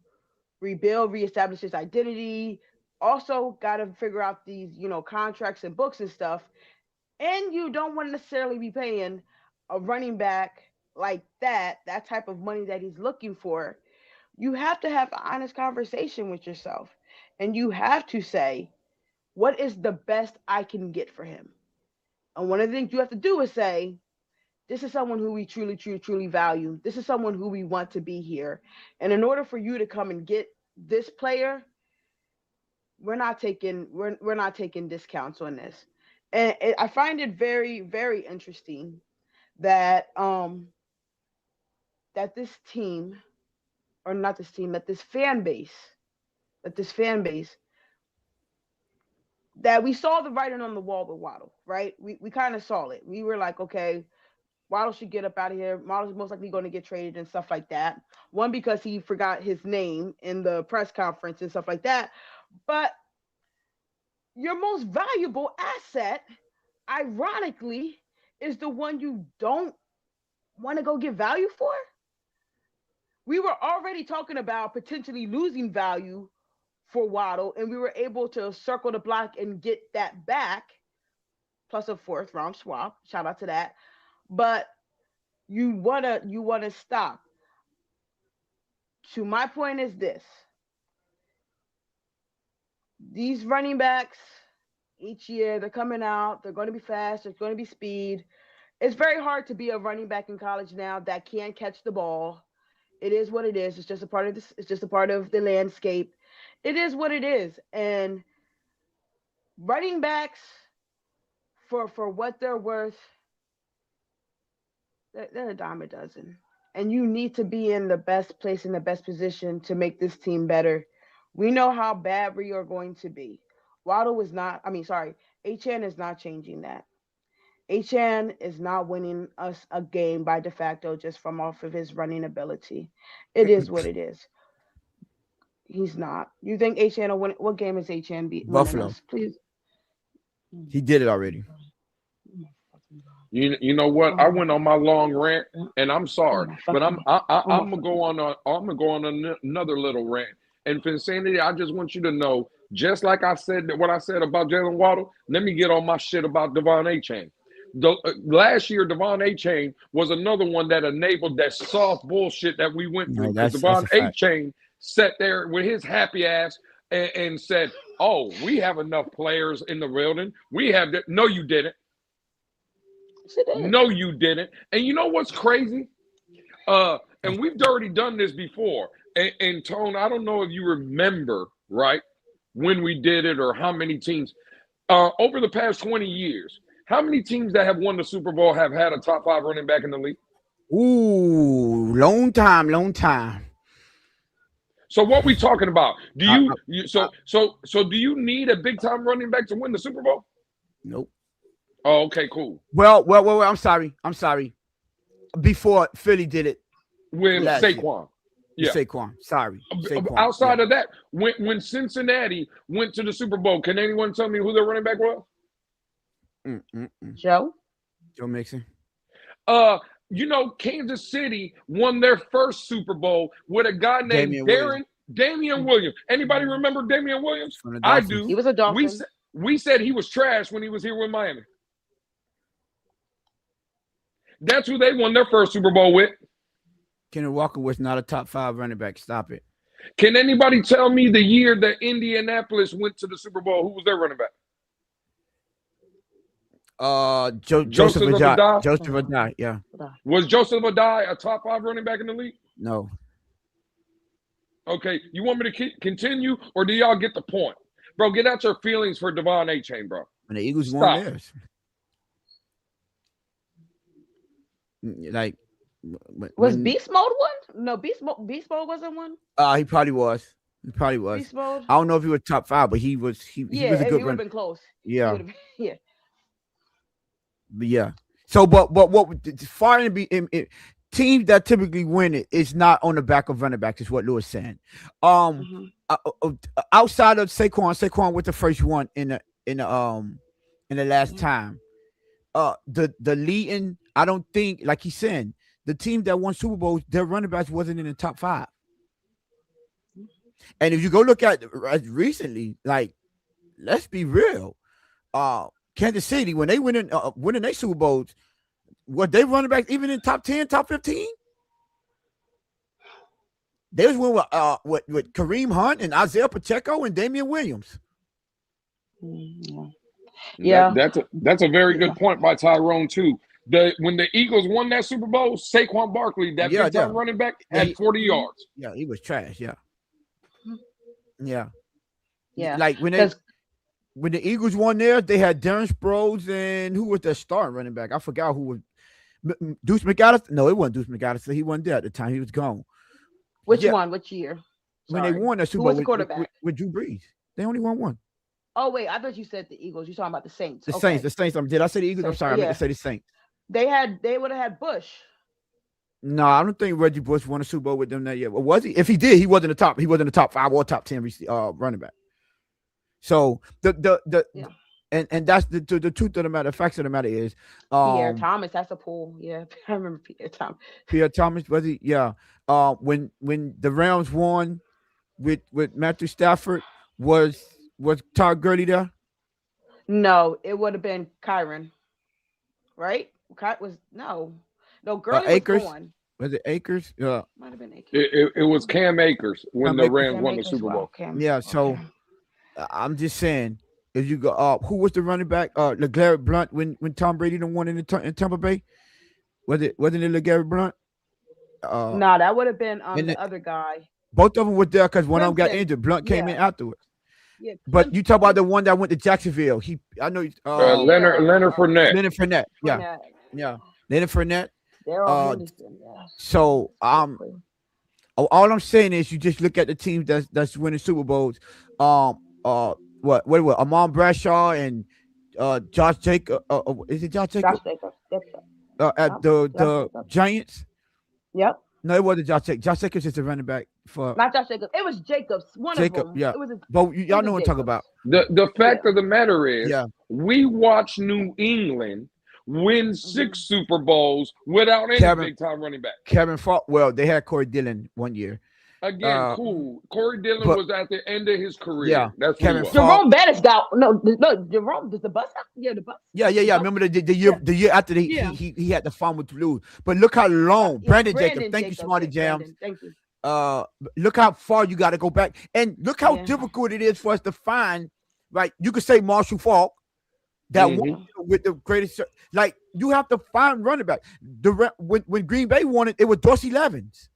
rebuild, reestablish its identity, also got to figure out these, contracts and books and stuff, and you don't want to necessarily be paying a running back like that type of money that he's looking for, you have to have an honest conversation with yourself, and you have to say, what is the best I can get for him? And one of the things you have to do is say, this is someone who we truly, truly, truly value. This is someone who we want to be here. And in order for you to come and get this player, we're not taking discounts on this. And I find it very, very interesting that that this fan base that we saw the writing on the wall with Waddle, right? We kind of saw it. We were like, okay, Waddle should get up out of here. Waddle's most likely going to get traded and stuff like that. One, because he forgot his name in the press conference and stuff like that. But your most valuable asset, ironically, is the one you don't want to go get value for. We were already talking about potentially losing value for Waddle, and we were able to circle the block and get that back, plus a 4th round swap. Shout out to that. But you wanna stop. To my point is this: these running backs each year, they're coming out, they're going to be fast, there's going to be speed. It's very hard to be a running back in college now that can't catch the ball. It is what it is. It's just a part of this. It's just a part of the landscape. It is what it is. And running backs, for what they're worth, they're a dime a dozen. And you need to be in the best place, in the best position to make this team better. We know how bad we are going to be. Waddle is not, Achane is not changing that. Achane is not winning us a game by de facto just from off of his running ability. It is what it is. He's not. You think Achane will win? What game is Achane beat? Buffalo. Us? Please. He did it already. You know what? I went on my long rant, and I'm sorry, but I'm gonna go on another little rant. And for insanity, I just want you to know, just like I said what I said about Jaylen Waddle, let me get on my shit about Devon Achane. Last year, Devon Achane was another one that enabled that soft bullshit that we went through. Devon Achane sat there with his happy ass and said, "Oh, we have enough players in the building. We have that." No, you didn't. No, you didn't. And you know what's crazy? And we've already done this before. And Tone, I don't know if you remember, right, when we did it or how many teams. Over the past 20 years, how many teams that have won the Super Bowl have had a top 5 running back in the league? Ooh, long time. So what we talking about? Do do you need a big time running back to win the Super Bowl? Nope. Oh, okay, cool. Well, I'm sorry. Before Philly did it with Saquon. Yeah. Saquon. Sorry. Saquon. Outside of that, when Cincinnati went to the Super Bowl, can anyone tell me who their running back was? Joe Mixon. Kansas City won their first Super Bowl with a guy named Damian Williams. Anybody remember Damian Williams? I do. He was a Dolphin. We said he was trash when he was here with Miami. That's who they won their first Super Bowl with. Kenneth Walker was not a top 5 running back. Stop it. Can anybody tell me the year that Indianapolis went to the Super Bowl? Who was their running back? Joseph Addai. Joseph Addai, yeah. Was Joseph Addai a top 5 running back in the league? No. Okay, you want me to continue, or do y'all get the point? Bro, get out your feelings for Devon Achane, bro. When the Eagles won theirs. Like, was Beast Mode one? No, Beast Mode wasn't one. He probably was. Beast Mode. I don't know if he was top 5, but he was. He was a good. He would have been close. Yeah. Yeah. But yeah. So, but what far in teams that typically win it is not on the back of running backs, is what Lewis saying. Outside of Saquon with the first one in the last time. The leading, I don't think, like he's saying, the team that won Super Bowls, their running backs wasn't in the top 5. And if you go look at recently, like, let's be real, Kansas City, when they winning their Super Bowls, were they running backs even in top 10, top 15? They was winning with Kareem Hunt and Isaiah Pacheco and Damian Williams. Yeah, that's a very good point by Tyrone too. When the Eagles won that Super Bowl, Saquon Barkley, that big time running back, had 40 yards. Yeah, he was trash. Yeah. Like when the Eagles won there, they had Darren Sproles and who was their starting running back? I forgot who was. Deuce McAllister? No, it wasn't Deuce McAllister. He wasn't there at the time. He was gone. Which one? Which year? When they won that Super Bowl the quarterback? With Drew Brees. They only won one. Oh wait, I thought you said the Eagles. You're talking about the Saints. The Saints. Okay. The Saints. Did I say the Eagles? I'm Saints. sorry. I meant to Yeah. say the Saints. They would have had Bush. No, I don't think Reggie Bush won a Super Bowl with them that year. Well, was he? If he did, he wasn't the top. He wasn't the top 5 or top 10 running back. So Yeah. and that's the truth of the matter. The facts of the matter is, Pierre Thomas, that's a pool. Yeah, I remember Pierre Thomas. Pierre Thomas was he? Yeah. When the Rams won with Matthew Stafford, was Todd Gurley there? No, it would have been Kyron, right? Was no. Gurley was Akers? gone. Was it Akers? Yeah. Might have been Akers. It was Cam Akers when Cam the Akers. Rams Cam won the Akers, Super wow, Bowl. Cam. Yeah. So Okay. I'm just saying, if you go, who was the running back? LeGarrette Blunt when Tom Brady done won in Tampa Bay. Wasn't it LeGarrette Blunt? No, that would have been and the other guy. both of them were there because one of them got Clemson. injured. Blunt came in Yeah. afterwards. Yeah, But you talk about the one that went to Jacksonville. I know Leonard Fournette. Leonard Fournette. Yeah, Fournette. yeah. Leonard Fournette. Daryl Henderson. Yeah. So all I'm saying is you just look at the teams that's winning Super Bowls. What Amon Bradshaw and Josh Jacob. Is it Josh Jacob? Josh Jacobs. Yep. At Josh the Jacobs. Giants. Yep. No, it wasn't Josh Jacobs. Josh Jacobs is the running back for Not Josh Jacobs. It was Jacobs. One Jacob. of them. Yeah, It was but y'all was know what I'm talking about. The fact of the matter is, Yeah. we watched New England win 6 Super Bowls without any Kevin- big time running back. Kevin Falk. Well, they had Corey Dillon one year. Again, cool. Corey Dillon but- was at the end of his career. Yeah, That's Kevin what he was. Falk. Jerome Bettis got no. Jerome. Does the bus? Yeah, the bus. Yeah. Remember the year after Yeah. he had the fun with Toulouse. But look how long Brandon Jacobs. Thank you, Smarty yeah, Jams. Brandon, thank you. Look how far you got to go back, and look how Yeah. difficult it is for us to find. Right, you could say Marshall Falk, that one with the greatest. Like you have to find running back. When Green Bay won it was Dorsey Levens.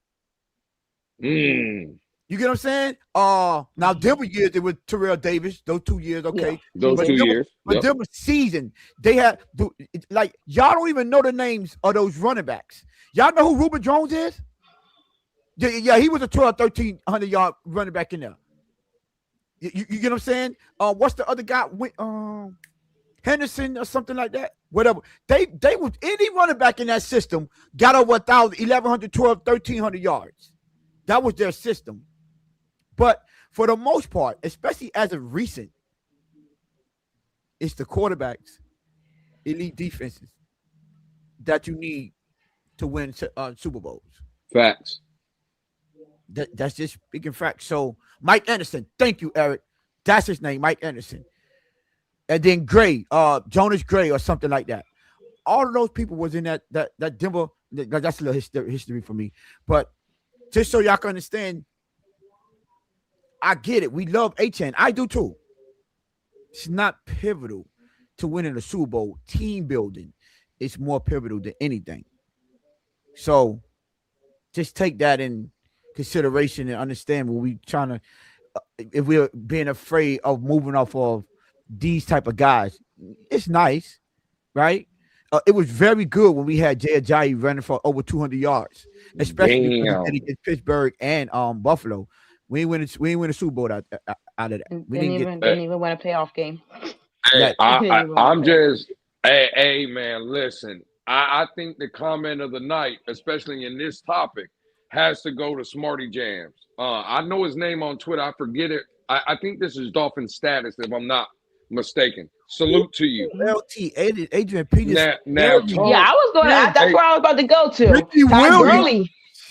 You get what I'm saying? Now Denver years it was Terrell Davis. Those 2 years, okay. Those But 2 Denver- years. But Yep. Denver season, they had like y'all don't even know the names of those running backs. Y'all know who Reuben Jones is? Yeah, he was a 1,300 yard running back in there. You get what I'm saying? What's the other guy? Henderson or something like that. Whatever. They was any running back in that system got over 1,000, 1,100, 1,200, 1,300 yards. That was their system. But for the most part, especially as of recent, it's the quarterbacks, elite defenses that you need to win Super Bowls. Facts. That's just speaking facts. So Mike Anderson, thank you, Eric. That's his name, Mike Anderson. And then Gray, Jonas Gray or something like that. All of those people was in that Denver. That's a little history for me. But just so y'all can understand, I get it. We love Achane. I do too. It's not pivotal to winning a Super Bowl. Team building is more pivotal than anything. So just take that in consideration and understand when we trying to, if we're being afraid of moving off of these type of guys. It's nice, right? It was very good when we had Jay Ajayi running for over 200 yards, especially in Pittsburgh and Buffalo. We ain't win a Super Bowl out of that. We didn't even win a playoff game. Hey, I'm just, hey, man, listen. I think the comment of the night, especially in this topic, has to go to Smarty Jams. I know his name on Twitter. I forget it. I think this is Dolphin Status, if I'm not mistaken. Salute to you. LT, Adrian Peterson. Now, I was going. That's where I was about to go to. Ricky Williams.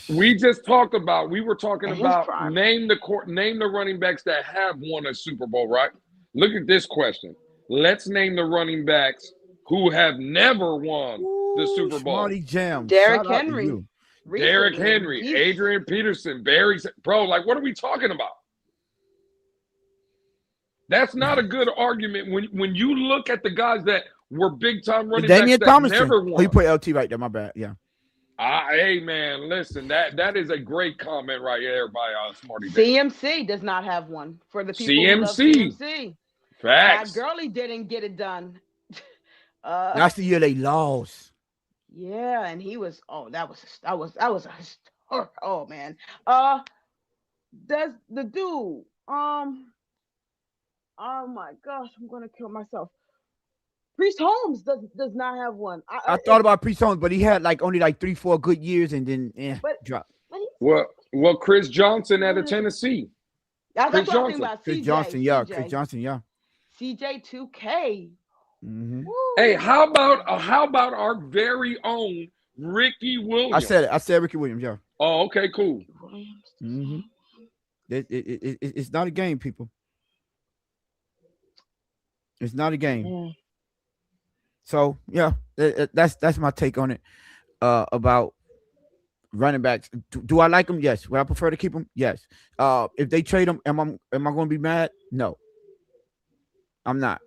We just talked about. We were talking about name the running backs that have won a Super Bowl, right? Look at this question. Let's name the running backs who have never won the Super Bowl. Smarty Jam. Derrick Henry. Derrick Henry, Adrian Peterson, Barry. Bro, like, what are we talking about? That's not a good argument when you look at the guys that were big time running backs that never won. Oh, you put LT right there. My bad. Yeah. Hey man, listen, that is a great comment right there by Smarty. CMC does not have one for the people CMC. who love CMC. Facts. Gurley didn't get it done. That's the year they lost. Yeah, and he was. Oh, that was oh man. Does the dude Oh my gosh, I'm gonna kill myself. Priest Holmes does not have one. I thought about Priest Holmes, but he had like only like 3-4 good years and then but drop. but he's Well, Chris Johnson out of what is Tennessee. that's Chris what I'm thinking Johnson. about. Chris CJ, Johnson, yeah. Chris CJ, Johnson, yeah. CJ 2K. Mm-hmm. Hey, Woo. how about our very own Ricky Williams? I said Ricky Williams, yeah. Oh, okay, cool. Williams. Mm-hmm. It's not a game, people. It's not a game. Yeah. So yeah, that's my take on it. About running backs. Do I like them? Yes. Would I prefer to keep them? Yes. If they trade them, am I going to be mad? No, I'm not.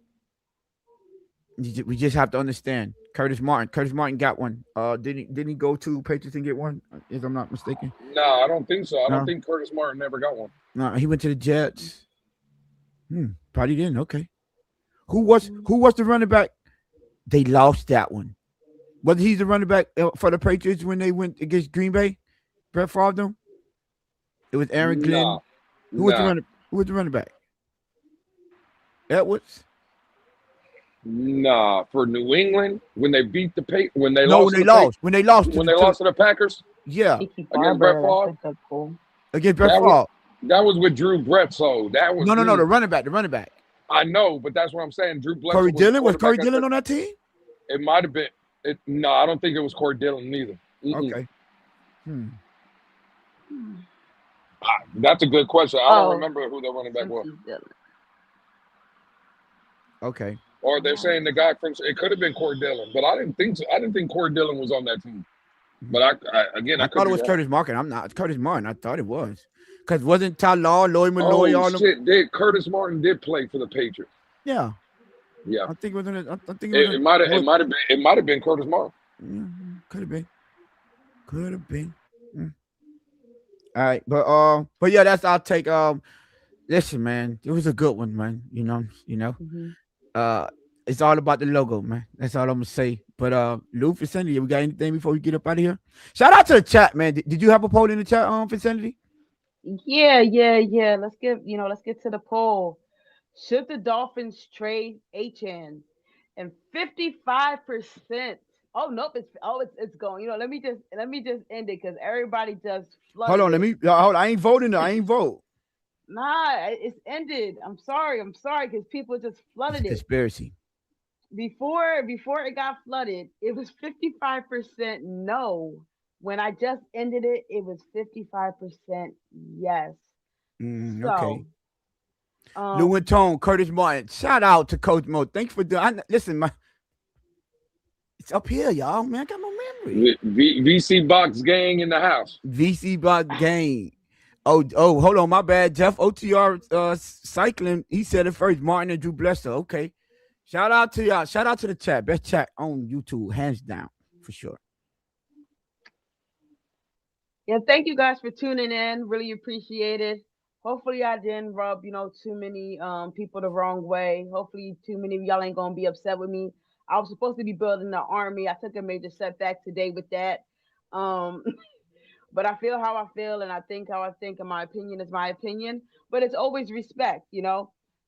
We just have to understand. Curtis Martin got one. Didn't he go to Patriots and get one? If I'm not mistaken. No, I don't think so. I No. don't think Curtis Martin never got one. No, he went to the Jets. Probably didn't. Okay. Who was the running back? They lost that one. Was he the running back for the Patriots when they went against Green Bay? Brett Favre them? It was Aaron Glenn. Nah. Who was the running back? Edwards? Nah, for New England when they beat when they No, lost when they lost to the Packers yeah, Mickey Against Barber, Brett Favre? that's a good pull. against Brett That Favre. was- that was with Drew Bledsoe. That was No, the running back. I know, but that's what I'm saying. Drew Bledsoe. Corey Dillon was Corey quarterback. Dillon on that team? It might have been. No, I don't think it was Corey Dillon neither. Okay. That's a good question. I don't Oh. remember who the running back was. Okay. Or they're saying the guy from it could have been Corey Dillon, but I didn't think so. I didn't think Corey Dillon was on that team. But I thought it was Curtis Martin. I'm not Curtis Martin. I thought it was. Because wasn't Tyler, Lloyd Malloy, all them? Shit! Curtis Martin did play for the Patriots. Yeah. Yeah, I think it was in it. I think it might have been Curtis Martin. Could have been. All right, but yeah, that's our take. Listen, man, it was a good one, man. You know. It's all about the logo, man. That's all I'm gonna say. But Lou Vicinity, we got anything before we get up out of here? Shout out to the chat, man. Did you have a poll in the chat, Vicinity? Yeah. Let's get to the poll. Should the Dolphins trade Achane? And 55%. Oh nope, it's going. Let me just end it because everybody just flooded. Hold on, I ain't voting. I ain't vote. Nah, it's ended. I'm sorry, because people just flooded it. Conspiracy. Before it got flooded, it was 55% no. When I just ended it, it was 55% yes. Okay. Lou and Tone, Curtis Martin. Shout out to Coach Mo. Thanks for doing. Listen, it's up here, y'all. Man, I got no memory. VC Box Gang in the house. VC Box Gang. Oh, hold on, my bad. Jeff OTR cycling. He said it first. Martin and Drew Bledsoe. Okay. Shout out to y'all. Shout out to the chat. Best chat on YouTube, hands down, for sure. Yeah, thank you guys for tuning in. Really appreciate it. Hopefully I didn't rub, too many people the wrong way. Hopefully too many of y'all ain't gonna be upset with me. I was supposed to be building the army. I took a major setback today with that. But I feel how I feel and I think how I think, and my opinion is my opinion. But it's always respect,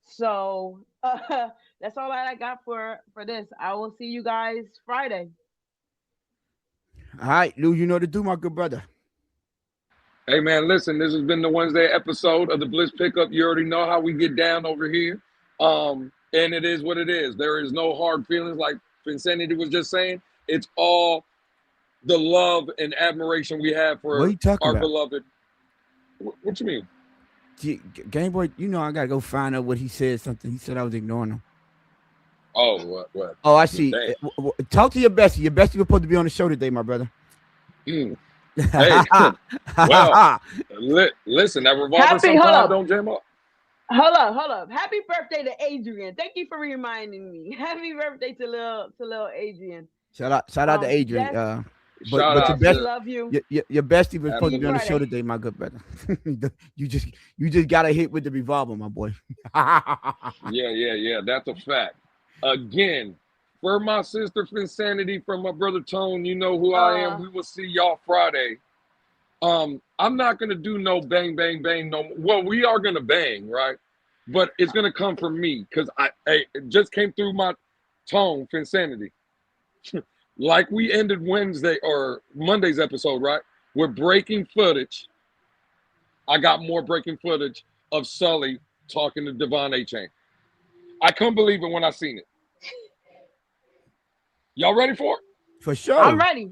So that's all that I got for this. I will see you guys Friday. All right, Lou, you know what to do, my good brother. Hey, man, listen, this has been the Wednesday episode of the Blitz Pickup. You already know how we get down over here. And it is what it is. There is no hard feelings like Vincenity was just saying. It's all the love and admiration we have for our beloved. What you mean? Game Boy, I got to go find out what he said. Something. He said I was ignoring him. Oh, what? Oh, I see. Talk to your bestie. Your bestie was supposed to be on the show today, my brother. Hey, well, listen, that revolver sometimes don't jam up. Hold up. Happy birthday to Adrian. Thank you for reminding me. Happy birthday to little Adrian. Shout out to Adrian. Yes. But your bestie, love you. Your bestie was supposed to be on the show today, my good brother. you just got a hit with the revolver, my boy. Yeah. That's a fact. Again, for my sister Vincenity, for my brother Tone, you know who I am. We will see y'all Friday. I'm not gonna do no bang bang bang no. Well, we are gonna bang, right? but it's gonna come from me because it just came through my tone, Finsanity. Like we ended Wednesday or Monday's episode, right? We're breaking footage. I got more breaking footage of Sully talking to Devon Achane. I couldn't believe it when I seen it. Y'all ready for it? For sure. I'm ready.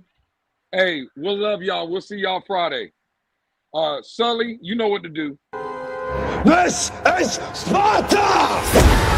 Hey, we'll love y'all. We'll see y'all Friday. Sully, you know what to do. This is Sparta!